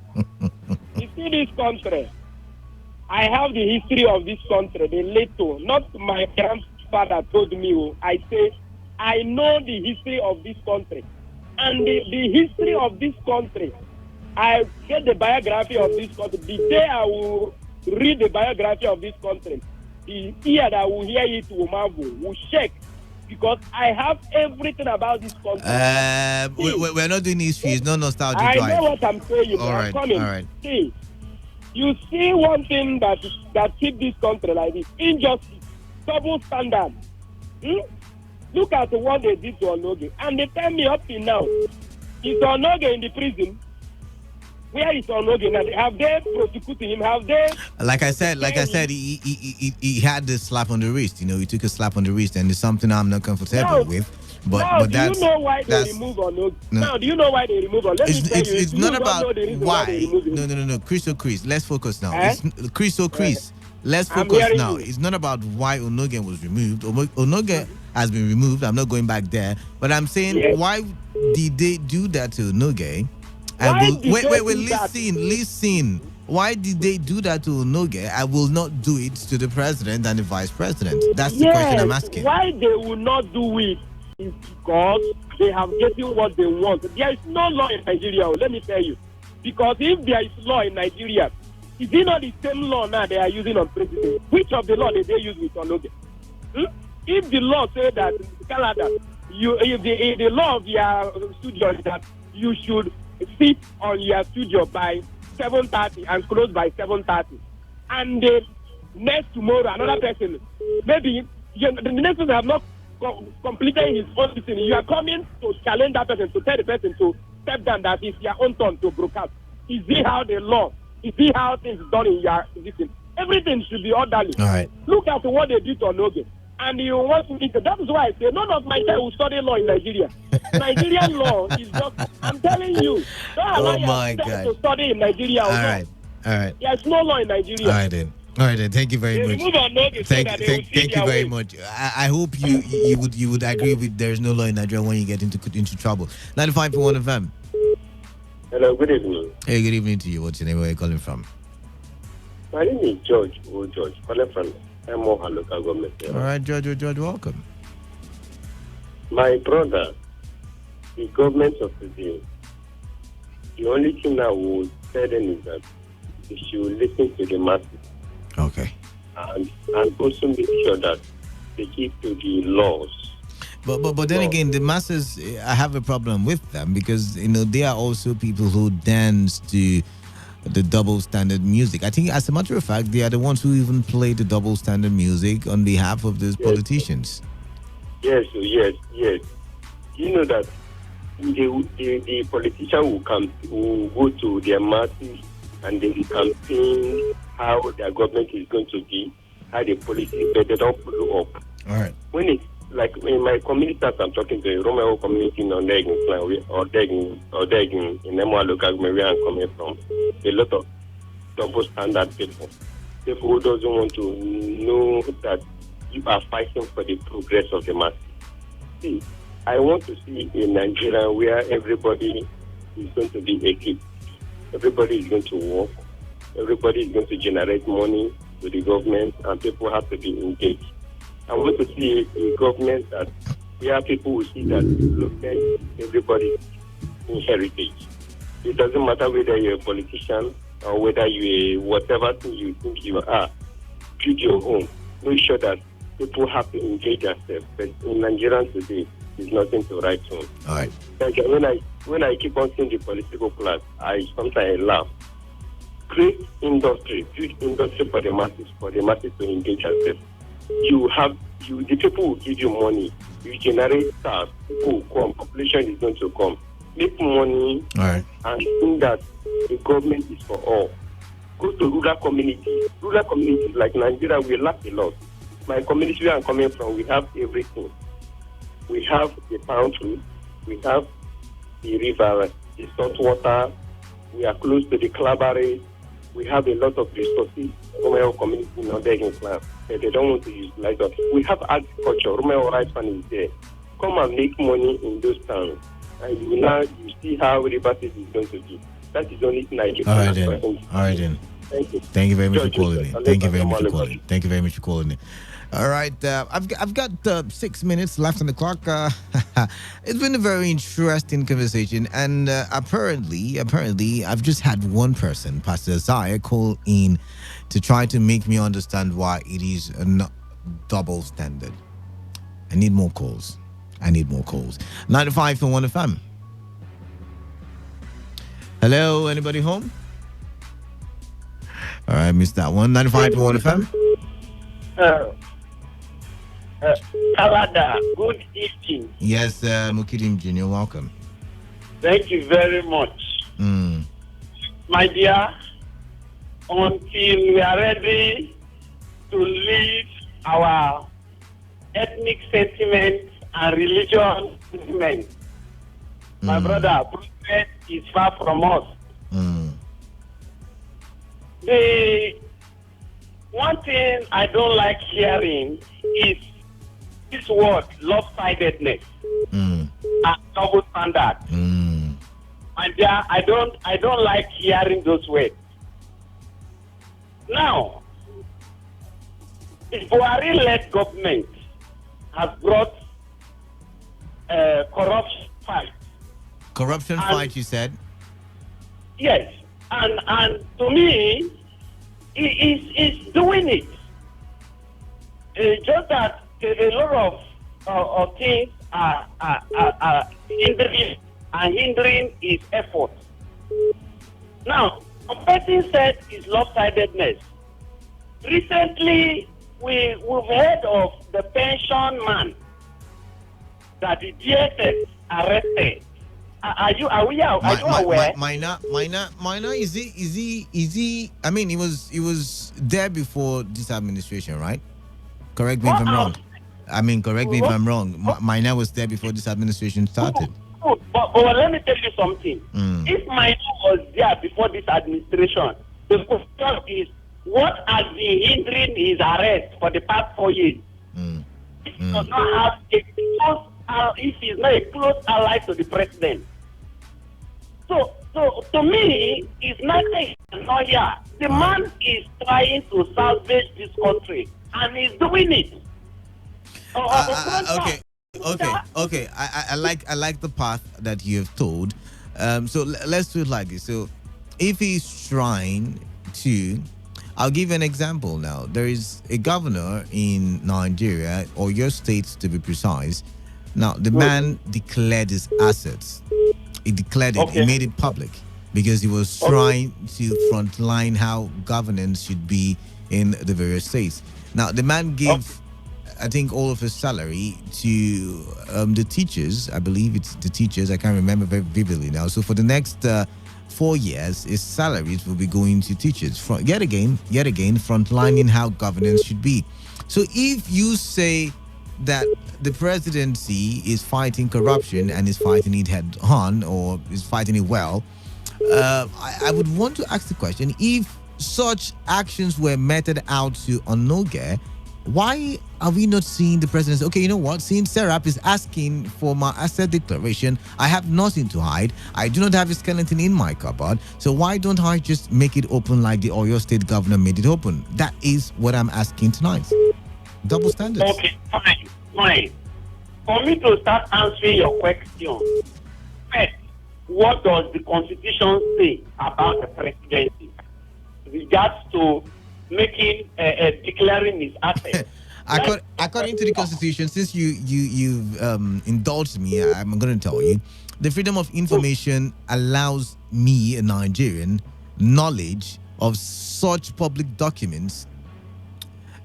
You see this country, I have the history of this country, the little, not my grandfather told me, I say, I know the history of this country. And the history of this country, I get the biography of this country. The day I will read the biography of this country, the ear that will hear it will marvel, will shake. Because I have everything about this country. We're not doing history. It's not nostalgia drive. I know what I'm saying. All right. All right. See, you see one thing that keeps this country like this: injustice, double standard. Look at what they did to Onoge, and they tell me up till now, is Onoge in the prison? Where is Onoge now? Have they prosecuted him? Have they? Like I said, he had this slap on the wrist. You know, he took a slap on the wrist, and it's something I'm not comfortable with. But do you know why they remove Onoge? Now, do you know why they remove Onoge? Let me tell you. It's not about why. No. Chris. Let's focus now. Chris. Let's focus now. It's not about why Onoge was removed. Onoge has been removed. I'm not going back there. But I'm saying, why did they do that to Onoge? Listen. Why did they do that to Onoge? I will not do it to the president and the vice president. That's the question I'm asking. Why they will not do it is because they have getting what they want. There is no law in Nigeria, let me tell you. Because if there is law in Nigeria, is it not the same law now they are using on president? Which of the law did they use with Onoge? If the law say that Canada, the law of your studio is that you should sit on your studio by 7:30 and close by 7:30, and next tomorrow another person, maybe the next person have not completed his own thing. You are coming to challenge that person, to tell the person to step down, that it's your own turn to broadcast. Is it how the law? Is it how things done in your position? Everything should be orderly. All right. Look at what they did to Onoge. And you want me to, that is why I say none of my child will study law in Nigeria. Nigerian law is just, I'm telling you, don't allow your child to study in Nigeria. All right. There's no law in Nigeria. All right then. Thank you very much. Thank you very much. I hope you would agree with there's no law in Nigeria when you get into trouble. 95.1 FM. Hello, good evening. Hey, good evening to you. What's your name? Where are you calling from? My name is George. Calling from Emoha local government. All right, George, welcome. My brother, the government of today, the only thing I would tell them is that they should listen to the masses. Okay. And also make sure that they keep to the laws. But then again, the masses, I have a problem with them because, they are also people who dance to the double standard music. I think, as a matter of fact, they are the ones who even play the double standard music on behalf of those politicians. Yes. You know that the politician will go to their masses and they will campaign how their government is going to be, how the policy, but they don't follow up. All right. When it's like in my community that I'm talking to, the Romeo community in Odegin, in Emoa local government where I'm coming from, a lot of double standard people who doesn't want to know that you are fighting for the progress of the masses. See, I want to see a Nigeria where everybody is going to be equipped. Everybody is going to work. Everybody is going to generate money to the government, and people have to be engaged. I want to see a government that where people will see that everybody in heritage. It doesn't matter whether you're a politician or whether you're whatever thing you think you are. Build your home. Make sure that people have to engage themselves. But in Nigeria today, there's nothing to write on. All right. Like when I keep on seeing the political class, I sometimes laugh. Create industry, build industry for the masses to engage themselves. The people will give you money. You generate staff. People will come. Population is going to come. Make money. All right. And think that the government is for all. Go to rural communities. Rural communities like Nigeria, we lack a lot. My community where I'm coming from, we have everything. We have the pantry. We have the river, the salt water. We are close to the Clabbery. We have a lot of resources. Romeo community in Odegin clan, but they don't want to utilize us. We have agriculture. Romeo rice farm is there. Come and make money in those towns, and you see how River State is going to be. That is only thing I can. All right then. Thank you. Thank you very much for calling in. Thank you very much for calling in. All right, I've got 6 minutes left on the clock. It's been a very interesting conversation, and apparently, I've just had one person, Pastor Zaya, call in to try to make me understand why it is a double standard. I need more calls. 95.1 FM. Hello, anybody home? All right, missed that one. 95.1 FM. Kalada, good evening. Yes, Mukidim Jr., welcome. Thank you very much. My dear, until we are ready to leave our ethnic sentiment and religion sentiment, my brother, progress is far from us. The one thing I don't like hearing is this word lopsidedness and double standard. And I don't like hearing those words. Now, the Buhari-led government has brought corruption fight. Corruption fight, you said? Yes, and to me, he's doing it. Just that a lot of things are hindering his effort. Now, a person said his lopsidedness. Recently, we've heard of the pension man that the DSS arrested. Are you aware? Minor, is he? I mean, he was there before this administration, right? Correct me if I'm wrong. Correct me if I'm wrong. Minor was there before this administration started. But let me tell you something. If Minor was there before this administration, the question is, what has been hindering his arrest for the past 4 years? He does not have if he's not a close ally to the president. So to me, it's nothing not here. The man is trying to salvage this country, and he's doing it. Okay. I like the path that you have told. So let's do it like this. So if he's trying to, I'll give you an example now. There is a governor in Nigeria, or your state to be precise. Now, the man declared his assets. He declared it. He made it public because he was trying to frontline how governance should be in the various states. Now, the man gave, I think, all of his salary to the teachers. I believe it's the teachers. I can't remember very vividly now. So for the next 4 years, his salaries will be going to teachers. Yet again, frontlining how governance should be. So if you say that the presidency is fighting corruption and is fighting it head on, or is fighting it well, I would want to ask the question, if such actions were meted out to Onoge, why are we not seeing the president say, okay, you know what, since Serap is asking for my asset declaration, I have nothing to hide, I do not have a skeleton in my cupboard, so why don't I just make it open like the Oyo State governor made it open? That is what I'm asking tonight. Double standards. Okay, fine. For me to start answering your question, first, what does the Constitution say about the presidency regards to making declaring his assets? According to the Constitution, since you've indulged me, I'm going to tell you, the freedom of information allows me, a Nigerian, knowledge of such public documents,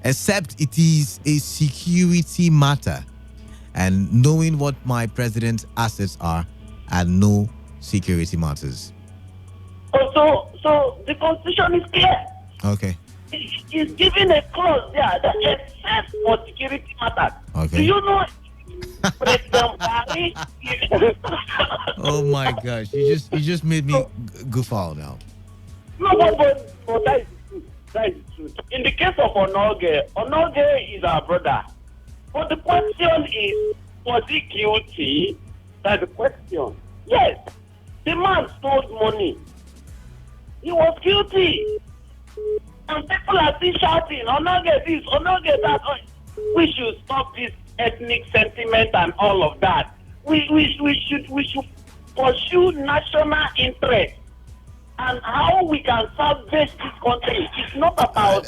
except it is a security matter, and knowing what my president's assets are no security matters. So the Constitution is clear. Okay. It's giving a clause there that except for security matters. Okay. Do you know President Buhari. Oh my gosh, you just made me goof out now. No, but that is the truth. That is the truth. In the case of Onoge is our brother. But the question is, was he guilty? That's the question. Yes, the man stole money. He was guilty. And people are still shouting, Onoge this, Onoge that. We should stop this ethnic sentiment and all of that. We should pursue national interest and how we can salvage this country. It's not about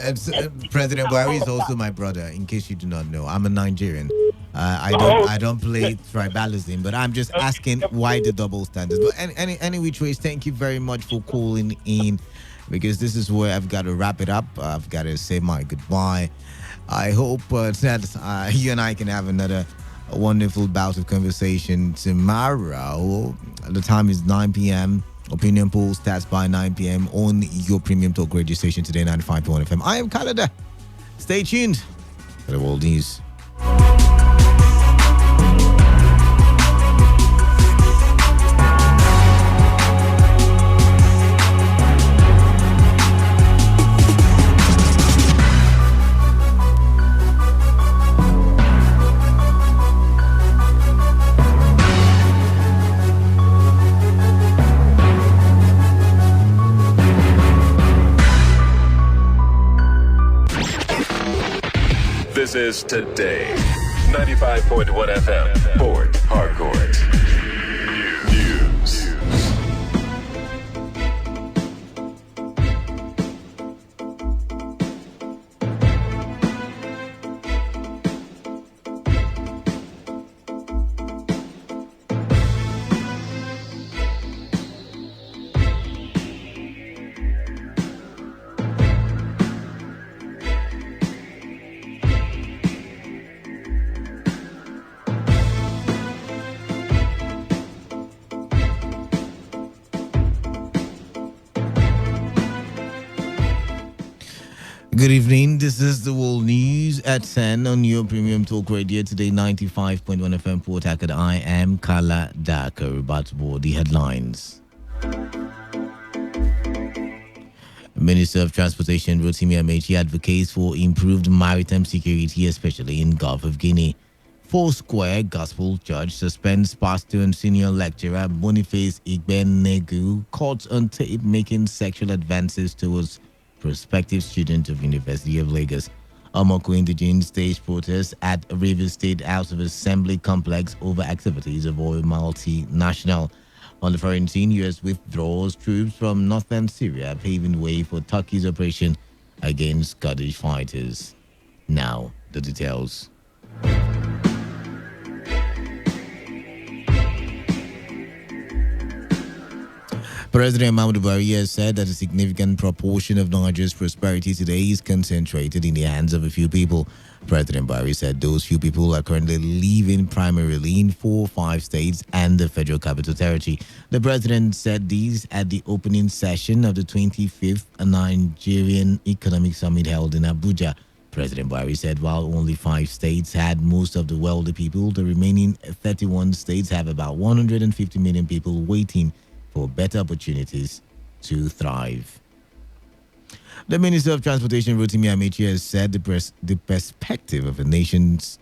President Buhari is also my brother. In case you do not know, I'm a Nigerian. I don't play tribalism, but I'm just asking why the double standards. But any which ways, thank you very much for calling in, because this is where I've got to wrap it up. I've got to say my goodbye. I hope that you and I can have another wonderful bout of conversation tomorrow. The time is 9 p.m. Opinion poll starts by 9 p.m. on your premium talk radio station, Today 95.1 FM. I am Canada. Stay tuned for the world news. This is Today 95.1 FM, Port Harcourt. News. Good evening. This is the World News at 10 on your premium talk radio, Today 95.1 FM Port Harcourt. I am Kala Dakar. About the headlines. Minister of Transportation Rotimi Amechi advocates for improved maritime security, especially in Gulf of Guinea. Foursquare Gospel Church suspends pastor and senior lecturer Boniface Igbenegu, caught on tape making sexual advances towards prospective student of University of Lagos. Omoko Indigenous stage protests at Rivers State House of Assembly complex over activities of oil multinational. On the foreign scene, U.S. withdraws troops from northern Syria, paving way for Turkey's operation against Kurdish fighters. Now, the details. President Muhammadu Buhari has said that a significant proportion of Nigeria's prosperity today is concentrated in the hands of a few people. President Buhari said those few people are currently living primarily in 4 or 5 states and the Federal Capital Territory. The president said these at the opening session of the 25th Nigerian Economic Summit held in Abuja. President Buhari said while only 5 states had most of the wealthy people, the remaining 31 states have about 150 million people waiting for better opportunities to thrive. The Minister of Transportation, Rotimi Amechi, has said the perspective of a nation's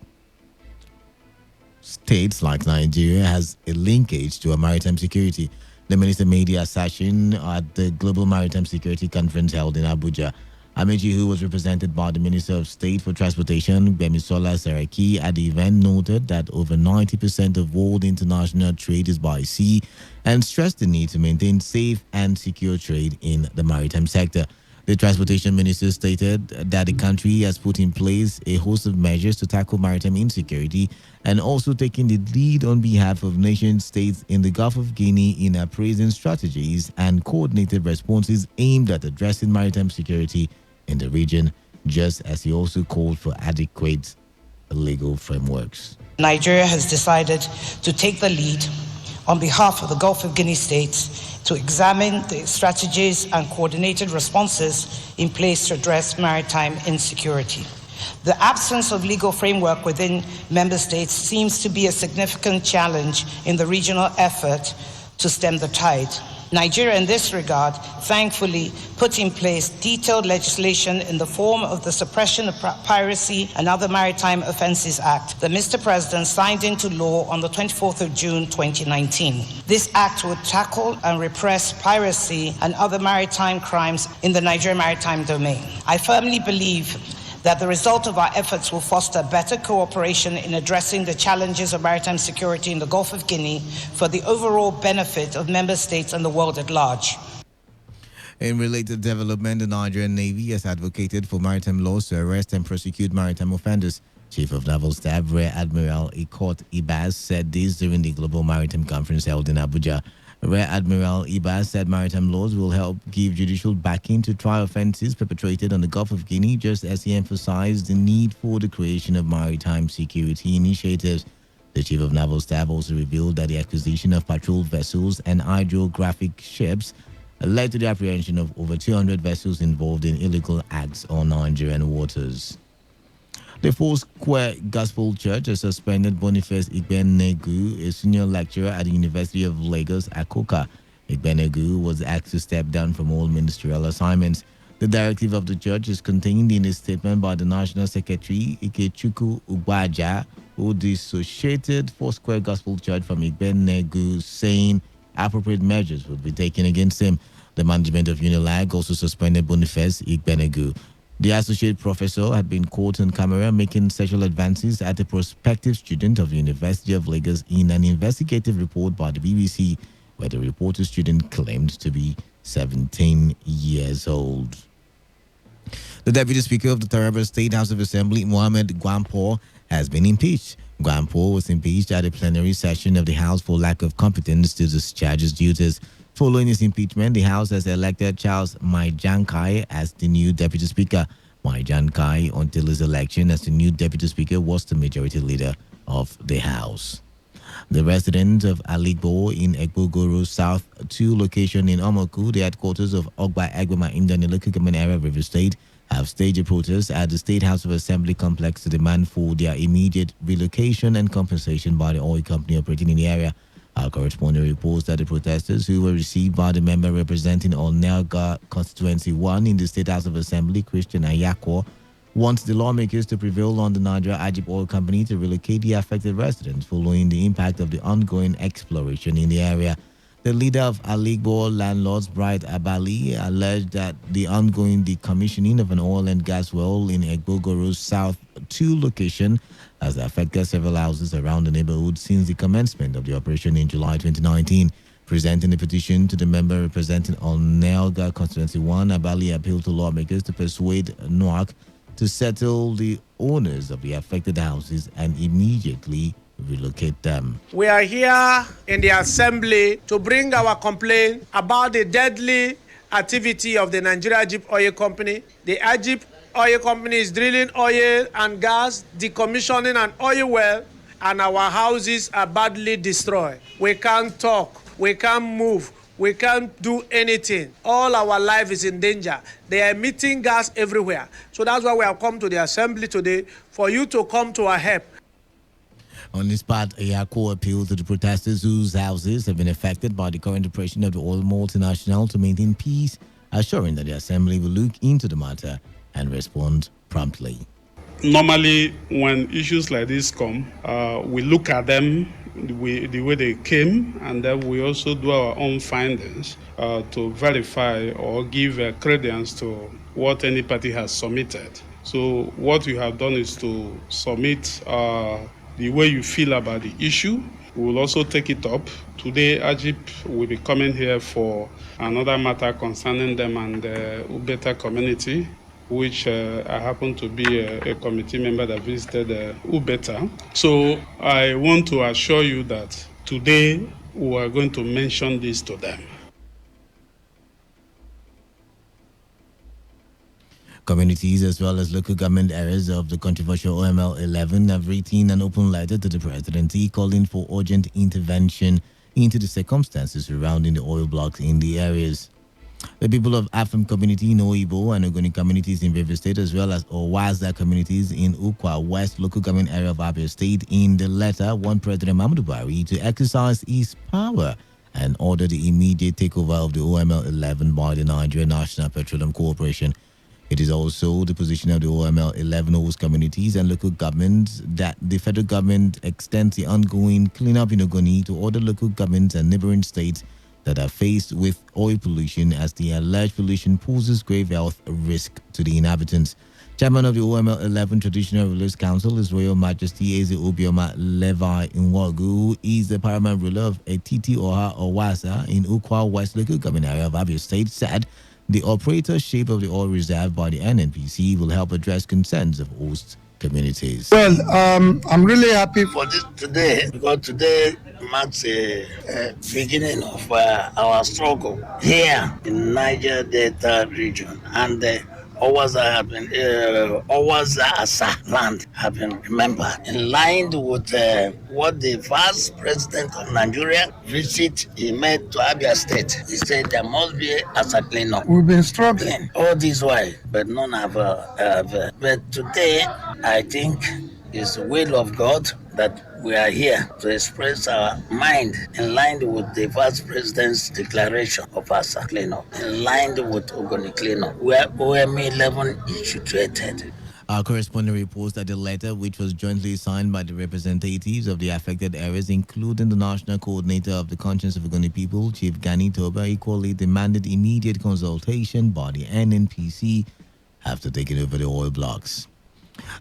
states like Nigeria has a linkage to our maritime security. The minister made the assertion at the Global Maritime Security Conference held in Abuja. Amechi, who was represented by the Minister of State for Transportation, Gbemisola Saraki, at the event noted that over 90% of world international trade is by sea and stressed the need to maintain safe and secure trade in the maritime sector. The Transportation Minister stated that the country has put in place a host of measures to tackle maritime insecurity and also taking the lead on behalf of nation states in the Gulf of Guinea in appraising strategies and coordinated responses aimed at addressing maritime security in the region, just as he also called for adequate legal frameworks. Nigeria has decided to take the lead on behalf of the Gulf of Guinea states to examine the strategies and coordinated responses in place to address maritime insecurity. The absence of legal framework within member states seems to be a significant challenge in the regional effort to stem the tide. Nigeria, in this regard, thankfully put in place detailed legislation in the form of the Suppression of Piracy and Other Maritime Offences Act that Mr. President signed into law on the 24th of June 2019. This act would tackle and repress piracy and other maritime crimes in the Nigerian maritime domain. I firmly believe that the result of our efforts will foster better cooperation in addressing the challenges of maritime security in the Gulf of Guinea for the overall benefit of member states and the world at large. In related development, the Nigerian Navy has advocated for maritime laws to arrest and prosecute maritime offenders. Chief of Naval Staff Rear Admiral Ikot Ibas said this during the Global Maritime Conference held in Abuja. Rear Admiral Ibas said maritime laws will help give judicial backing to trial offences perpetrated on the Gulf of Guinea, just as he emphasized the need for the creation of maritime security initiatives. The Chief of Naval Staff also revealed that the acquisition of patrol vessels and hydrographic ships led to the apprehension of over 200 vessels involved in illegal acts on Nigerian waters. The Foursquare Gospel Church has suspended Boniface Igbenegu, a senior lecturer at the University of Lagos, Akoka. Igbenegu was asked to step down from all ministerial assignments. The directive of the church is contained in a statement by the National Secretary, Ikechukwu Ugbaja, who dissociated Foursquare Gospel Church from Igbenegu, saying appropriate measures would be taken against him. The management of Unilag also suspended Boniface Igbenegu. The associate professor had been caught on camera making sexual advances at a prospective student of the University of Lagos in an investigative report by the BBC, where the reported student claimed to be 17 years old. The Deputy Speaker of the Taraba State House of Assembly, Mohammed Gwampo, has been impeached. Gwampo was impeached at a plenary session of the House for lack of competence to discharge his duties. Following his impeachment, the House has elected Charles Maijankai as the new Deputy Speaker. Maijankai, until his election as the new Deputy Speaker, was the majority leader of the House. The residents of Aligbo in Egbogoro South 2 location in Omoku, the headquarters of Ogba Egbema in the local government area of River State, have staged a protest at the State House of Assembly complex to demand for their immediate relocation and compensation by the oil company operating in the area. Our correspondent reports that the protesters, who were received by the member representing Onelga Constituency 1 in the State House of Assembly, Christian Ayako, want the lawmakers to prevail on the Nigeria Ajib Oil Company to relocate the affected residents following the impact of the ongoing exploration in the area. The leader of Aligbo Landlords, Bright Abali, alleged that the ongoing decommissioning of an oil and gas well in Egbogoro South 2 location has affected several houses around the neighborhood since the commencement of the operation in July 2019. Presenting a petition to the member representing Onelga Constituency 1, Abali appealed to lawmakers to persuade NOAC to settle the owners of the affected houses and immediately relocate them. We are here in the assembly to bring our complaint about the deadly activity of the Nigeria Ajib Oil Company. The Ajib Oil Company is drilling oil and gas, decommissioning an oil well, and our houses are badly destroyed. We can't talk, we can't move, we can't do anything. All our life is in danger. They are emitting gas everywhere. So that's why we have come to the assembly today, for you to come to our help. On this part, Ayako appealed to the protesters whose houses have been affected by the current operation of the oil multinational to maintain peace, assuring that the assembly will look into the matter and respond promptly. Normally, when issues like this come, we look at them the way they came, and then we also do our own findings to verify or give credence to what any party has submitted. So what we have done is to submit the way you feel about the issue. We will also take it up. Today, Ajib will be coming here for another matter concerning them and the Ubeta community, which I happen to be a committee member that visited Ubeta. So I want to assure you that today we are going to mention this to them. Communities as well as local government areas of the controversial OML 11 have written an open letter to the presidency calling for urgent intervention into the circumstances surrounding the oil blocks in the areas. The people of Afam community in Oibo and Ogoni communities in River State, as well as Owaza communities in Ukwa West local government area of Abia State, in the letter want President Muhammadu Buhari to exercise his power and order the immediate takeover of the OML 11 by the Nigeria National Petroleum Corporation. It is also the position of the OML 11 host communities and local governments that the federal government extends the ongoing cleanup in Ogoni to other local governments and neighboring states that are faced with oil pollution, as the alleged pollution poses grave health risk to the inhabitants. Chairman of the OML 11 Traditional Rulers Council, His Royal Majesty Eze Obioma Levi Nwogu, is the paramount ruler of Etiti Oha Owasa in Ukwa West local government area of Abia State, said the operatorship of the oil reserve by the NNPC will help address concerns of host communities. Well, I'm really happy for this today, because today marks a beginning of our struggle here in Niger Delta region, and Owaza have been Owaza Asa land have been remembered in line with what the first president of Nigeria visit he made to Abia State. He said there must be Asa cleanup. We've been struggling all this while, but none have. But today, I think it's the will of God that we are here to express our mind in line with the vice president's declaration of Asa cleanup, in line with Ogoni cleanup, where OME 11 is situated. Our correspondent reports that the letter, which was jointly signed by the representatives of the affected areas, including the national coordinator of the Conscience of Ogoni People, Chief Gani Toba, equally demanded immediate consultation by the NNPC after taking over the oil blocks.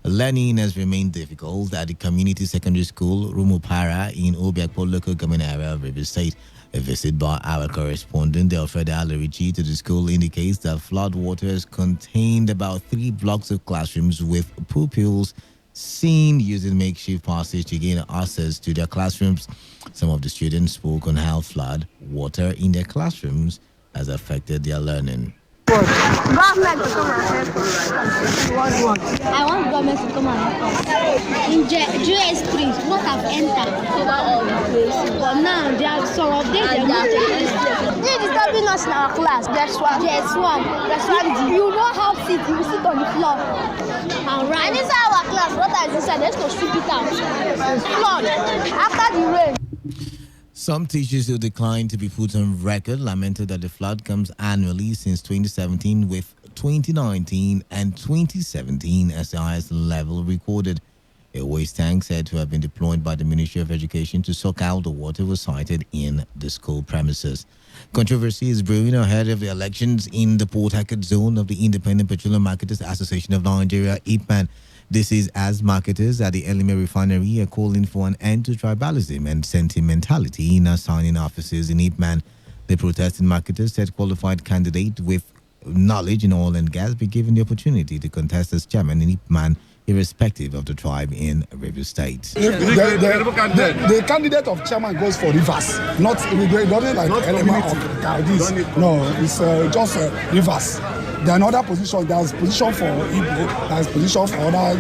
Learning has remained difficult at the community secondary school Rumupara in Obiakpo local government area of River State. A visit by our correspondent Alfred Alarici to the school indicates that flood waters contained about 3 blocks of classrooms, with pupils seen using makeshift passage to gain access to their classrooms. Some of the students spoke on how flood water in their classrooms has affected their learning. Government to come and help us. I want government to come and help us. In JS3, what have entered cover all the places. But now there are some of them they are not taking this place. They disturbing us in our class. That's one. That's one. You know how sit. You sit on the floor. And inside our class, water is inside. Let's go sweep it out. It's flood. After the rain. Some teachers who declined to be put on record lamented that the flood comes annually since 2017, with 2019 and 2017 as the highest level recorded. A waste tank said to have been deployed by the Ministry of Education to suck out the water was sighted in the school premises. Controversy is brewing ahead of the elections in the Port Harcourt zone of the Independent Petroleum Marketers Association of Nigeria, IPMAN. This is as marketers at the Elime refinery are calling for an end to tribalism and sentimentality in assigning offices in IPMAN. The protesting marketers said qualified candidate with knowledge in oil and gas be given the opportunity to contest as chairman in IPMAN, irrespective of the tribe in River State. The candidate of chairman goes for Rivers, not like element of Gaudis. No, it's just Rivers. There are another position. There's position for Igbo. There's position for other.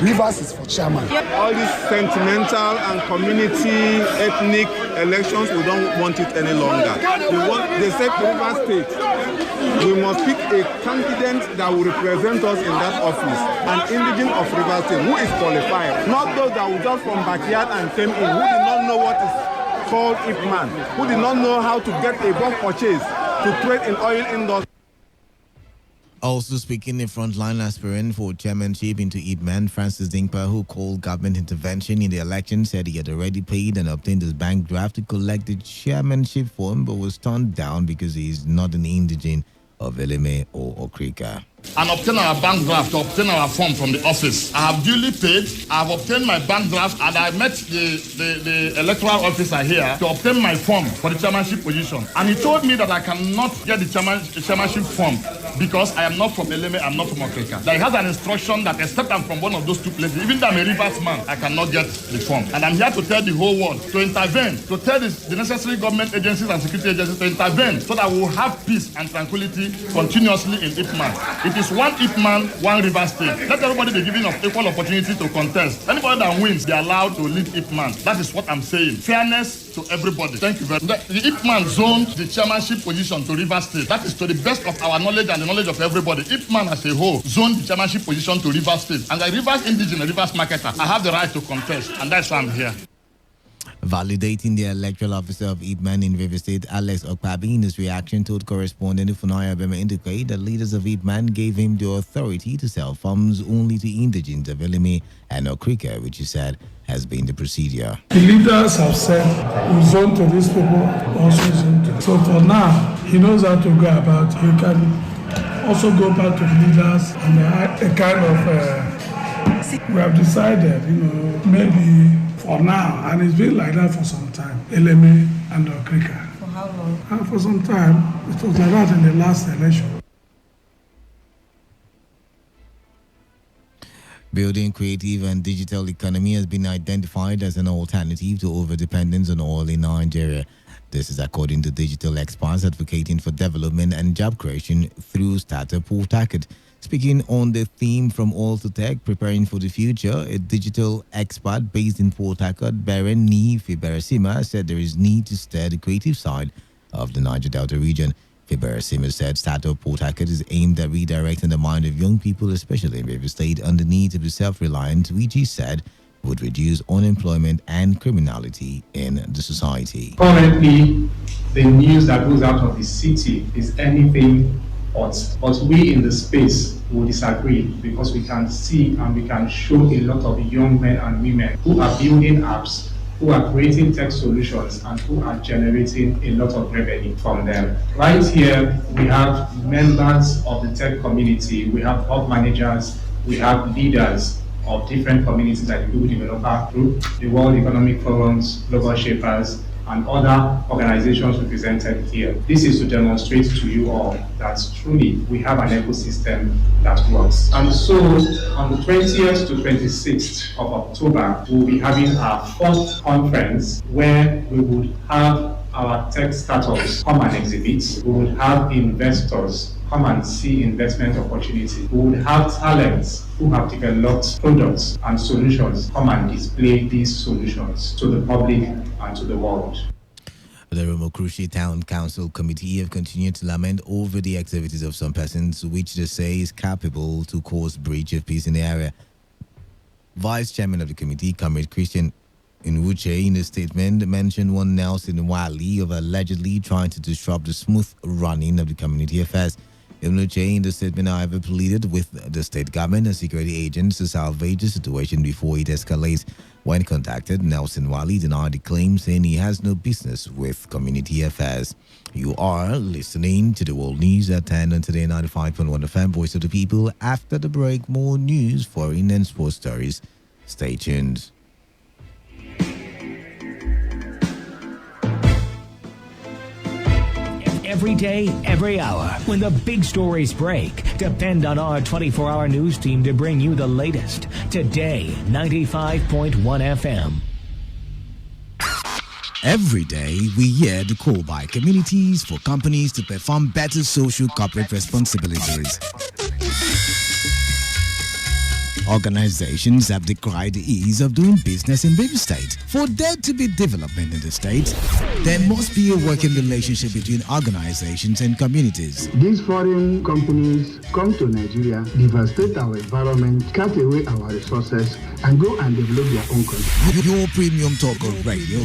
Rivers is for chairman. All these sentimental and community ethnic elections, we don't want it any longer. They said River State, we must pick a candidate that will represent us in that office, an indigent of River State who is qualified, not those that will just from backyard and came in, who did not know what is called IPMAN, who did not know how to get a bulk purchase to trade in oil industry. Also speaking, the frontline aspirant for chairmanship into IPMAN, Francis Dinkpa, who called government intervention in the election, said he had already paid and obtained his bank draft to collect the chairmanship form, but was turned down because he is not an indigent of Elime or Okrika. And obtain our bank draft, to obtain our form from the office. I have duly paid, I have obtained my bank draft, and I met the electoral officer here to obtain my form for the chairmanship position. And he told me that I cannot get the chairmanship form because I am not from Eleme, I'm not from Africa. That he has an instruction that except I'm from one of those two places, even though I'm a Rivers man, I cannot get reform. And I'm here to tell the whole world to intervene, to tell the necessary government agencies and security agencies to intervene so that we will have peace and tranquility continuously in Ipman. It is one Ipman, one River State. Let everybody be given of equal opportunity to contest. Anybody that wins, they're allowed to leave Ipman. That is what I'm saying. Fairness to everybody. Thank you very much. The Ipman zoned the chairmanship position to River State. That is to the best of our knowledge and the knowledge of everybody. Ipman as a whole zoned the chairmanship position to River State. And the Rivers indigenous, Rivers marketer, I have the right to contest. And that's why I'm here. Validating the electoral officer of Ipman in River State, Alex Okpabi, in his reaction told correspondent Funaya Bema indicate that leaders of Ipman gave him the authority to sell farms only to indigenes of Eleme and Okrika, which he said has been the procedure. The leaders have said, we zone to these people, also zone to. So for now, he knows how to go about. He can also go back to the leaders and a kind of, we have decided, maybe for now, and it's been like that for some time, Eleme and Okrika. For how long? And for some time, it was like that in the last election. Building creative and digital economy has been identified as an alternative to over-dependence on oil in Nigeria. This is according to digital experts advocating for development and job creation through Startup Port Harcourt. Speaking on the theme From Oil to Tech, Preparing for the Future, a digital expert based in Port Harcourt, Beren Ni Fiberasima, said there is need to stir the creative side of the Niger Delta region. Fiberasima said Startup Port Harcourt is aimed at redirecting the mind of young people, especially in River State, on the need to be self-reliant, which he said would reduce unemployment and criminality in the society. Currently, the news that goes out of the city is anything but we in the space will disagree because we can see and we can show a lot of young men and women who are building apps, who are creating tech solutions, and who are generating a lot of revenue from them. Right here, we have members of the tech community, we have hub managers, we have leaders of different communities like the Google Developer Group, the World Economic Forum's Global Shapers, and other organizations represented here. This is to demonstrate to you all that truly we have an ecosystem that works. And so on the 20th to 26th of October, we'll be having our fourth conference where we would have our tech startups come and exhibit. We would have investors come and see investment opportunity. We would have talents who have developed products and solutions come and display these solutions to the public and to the world. The Romokrushi Town Council Committee have continued to lament over the activities of some persons which they say is capable to cause breach of peace in the area. Vice Chairman of the committee, Comrade Christian Nwuche, in a statement mentioned one Nelson Wali of allegedly trying to disrupt the smooth running of the community affairs. Nwuche in the statement, however, pleaded with the state government and security agents to salvage the situation before it escalates. When contacted, Nelson Wali denied the claim, saying he has no business with community affairs. You are listening to the World News at 10 on Today95.1 FM, Voice of the People. After the break, more news, foreign and sports stories. Stay tuned. Every day, every hour, when the big stories break, depend on our 24-hour news team to bring you the latest. Today, 95.1 FM. Every day, we hear the call by communities for companies to perform better social corporate responsibilities. Organizations have decried the ease of doing business in River State. For there to be development in the state, there must be a working relationship between organizations and communities. These foreign companies come to Nigeria, devastate our environment, cut away our resources, and go and develop their own country. Your premium talk of radio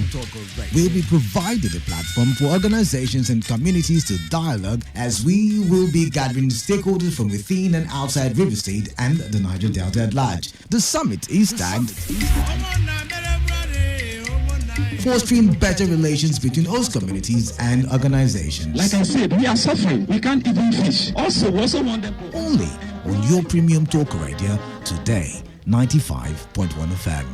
will be provided a platform for organizations and communities to dialogue, as we will be gathering stakeholders from within and outside River State and the Niger Delta at large. The summit is tagged fostering better relations between host communities and organizations. Like I said, we are suffering. We can't even fish. Also, we also want them only on your premium talk radio today, 95.1 FM.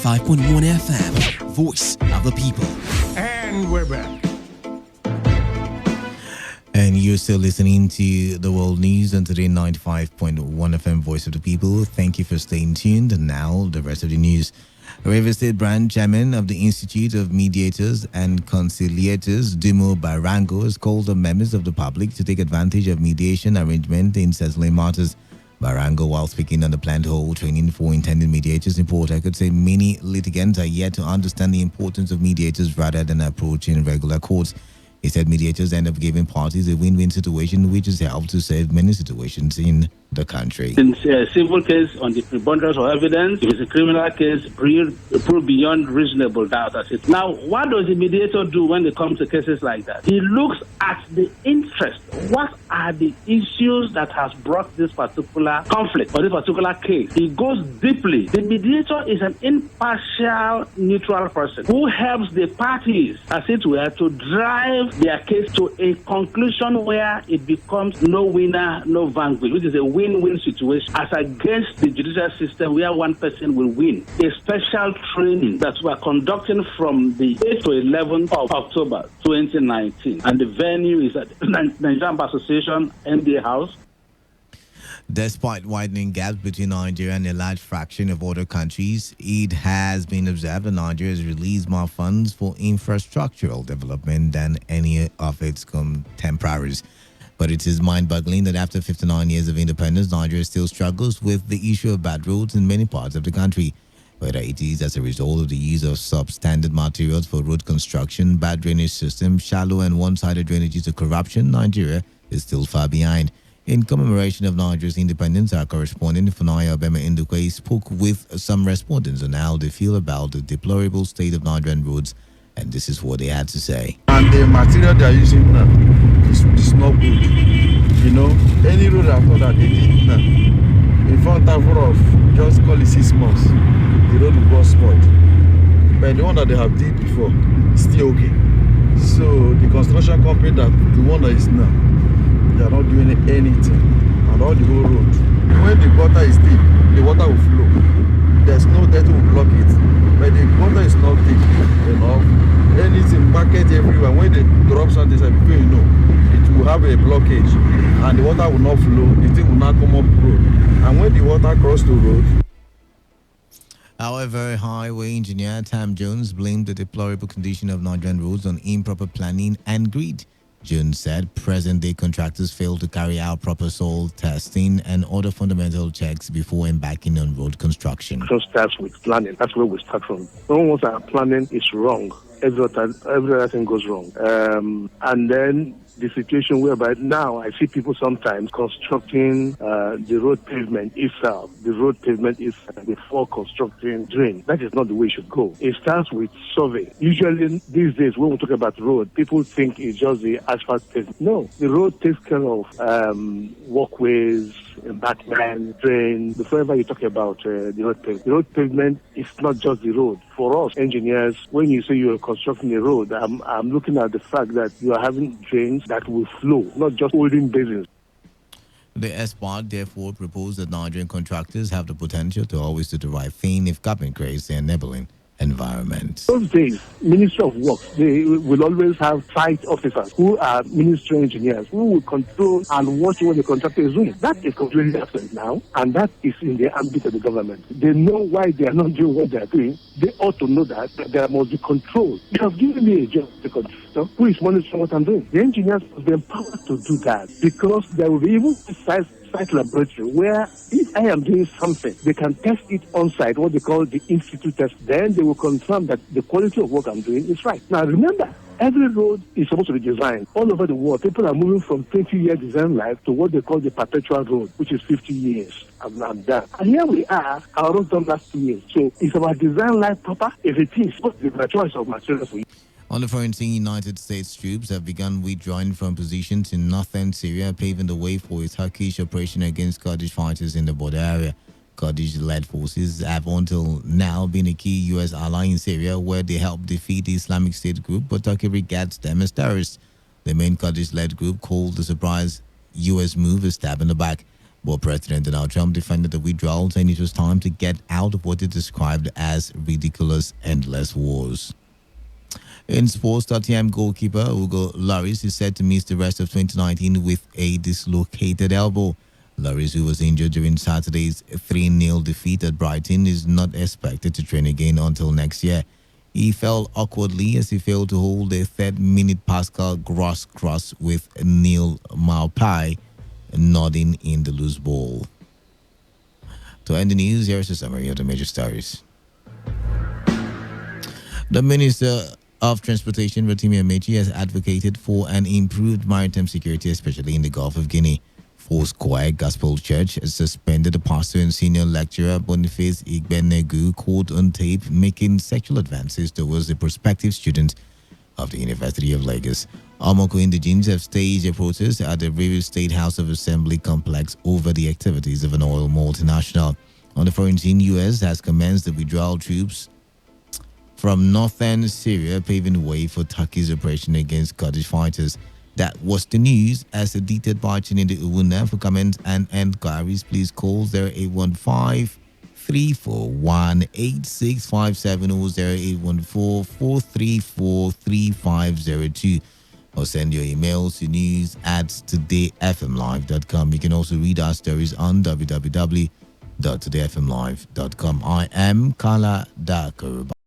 95.1 FM, voice of the people. And we're back. And you're still listening to the World News on Today 95.1 FM, Voice of the People. Thank you for staying tuned. And now, the rest of the news. River State Branch Chairman of the Institute of Mediators and Conciliators, Dumo Barango, has called on members of the public to take advantage of mediation arrangement in settling matters. Barango, while speaking on the planned hold training for intended mediators in Port Harcourt, said many litigants are yet to understand the importance of mediators rather than approaching regular courts. He said mediators end up giving parties a win-win situation, which has helped to save many situations in the country. In a civil case, on the preponderance of evidence, if it's a criminal case, prove beyond reasonable doubt. That's it. Now, what does the mediator do when it comes to cases like that? He looks at the interest. What are the issues that has brought this particular conflict or this particular case? He goes deeply. The mediator is an impartial, neutral person who helps the parties, as it were, to drive their case to a conclusion where it becomes no winner, no vanquish, which is a win-win situation, as against the judicial system where one person will win. A special training that we are conducting from the 8th to 11th of October 2019, and the venue is at Nigerian Bar Association, MBA House. Despite widening gaps between Nigeria and a large fraction of other countries, it has been observed that Nigeria has released more funds for infrastructural development than any of its contemporaries. But it is mind-boggling that after 59 years of independence, Nigeria still struggles with the issue of bad roads in many parts of the country. Whether it is as a result of the use of substandard materials for road construction, bad drainage systems, shallow and one-sided drainages, or corruption, Nigeria is still far behind. In commemoration of Nigeria's independence, our correspondent Funaya Obema Indukwe spoke with some respondents on how they feel about the deplorable state of Nigerian roads, and this is what they had to say. And the material they are using now is not good. You know, any road after that they did now, in front of just call it 6 months, the road will go spoiled. But the one that they have did before is still okay. So the construction company that the one that is now, they are not doing anything, and all the whole road. When the water is deep, the water will flow. There's no dirt will block it. But the water is not deep enough. Anything bucket everywhere. When they drop something, before you know, it will have a blockage, and the water will not flow. The thing will not come up the road. And when the water crosses the road. However, Highway Engineer Tam Jones blamed the deplorable condition of Nigerian roads on improper planning and greed. Jones said present-day contractors fail to carry out proper soil testing and other fundamental checks before embarking on road construction. It starts with planning. That's where we start from. Once our planning is wrong, every other thing goes wrong. And then the situation whereby now I see people sometimes constructing the road pavement itself. The road pavement is before constructing drain. That is not the way it should go. It starts with survey. Usually these days when we talk about road, people think it's just the asphalt pavement. No, the road takes care of walkways, embankment, drain. Before ever you talk about the road pavement is not just the road. For us engineers, when you say you are constructing a road, I'm looking at the fact that you are having drains that will flow, not just holding basins. The expert therefore proposed that Nigerian contractors have the potential to always do the right thing if government creates the enabling environment. Those days, Ministry of Works, they will always have site officers who are ministry engineers who will control and watch what the contractor is doing. That is completely absent now, and that is in the ambit of the government. They know why they are not doing what they are doing. They ought to know that there must be control. They have given me a job, the contractor, who is monitoring what I'm doing. The engineers must be empowered to do that, because there will be even site laboratory where if I am doing something, they can test it on site, what they call the institute test. Then they will confirm that the quality of work I'm doing is right. Now remember, every road is supposed to be designed. All over the world, people are moving from 20-year design life to what they call the perpetual road, which is 50 years. And here we are, our road done last 2 years. So is our design life proper? If it is, what's the choice of materials we use? On the front, United States troops have begun withdrawing from positions in northern Syria, paving the way for a Turkish operation against Kurdish fighters in the border area. Kurdish-led forces have until now been a key U.S. ally in Syria, where they helped defeat the Islamic State group, but Turkey regards them as terrorists. The main Kurdish-led group called the surprise U.S. move a stab in the back. Well, President Donald Trump defended the withdrawal, saying it was time to get out of what he described as ridiculous, endless wars. In sports, Tottenham goalkeeper Hugo Lloris is said to miss the rest of 2019 with a dislocated elbow. Lloris, who was injured during Saturday's 3-0 defeat at Brighton, is not expected to train again until next year. He fell awkwardly as he failed to hold a third-minute Pascal Gross cross with Neil Maupay nodding in the loose ball. To end the news, here is a summary of the major stories. The Minister of Transportation, Rotimi Amechi, has advocated for an improved maritime security, especially in the Gulf of Guinea. Foursquare Gospel Church has suspended the pastor and senior lecturer Boniface Igbenegu caught on tape making sexual advances towards a prospective student of the University of Lagos. Amoko indigenes have staged a protest at the Rivers State House of Assembly complex over the activities of an oil multinational. On the foreign scene, U.S. has commenced the withdrawal troops from northern Syria, paving way for Turkey's operation against Kurdish fighters. That was the news. As edited by Chinede Uwuna. For comments and enquiries, please call 0815-341-8657 or 0814-434-3502 or send your emails to news@todayfmlive.com. You can also read our stories on www.todayfmlive.com. I am Kala Dakar.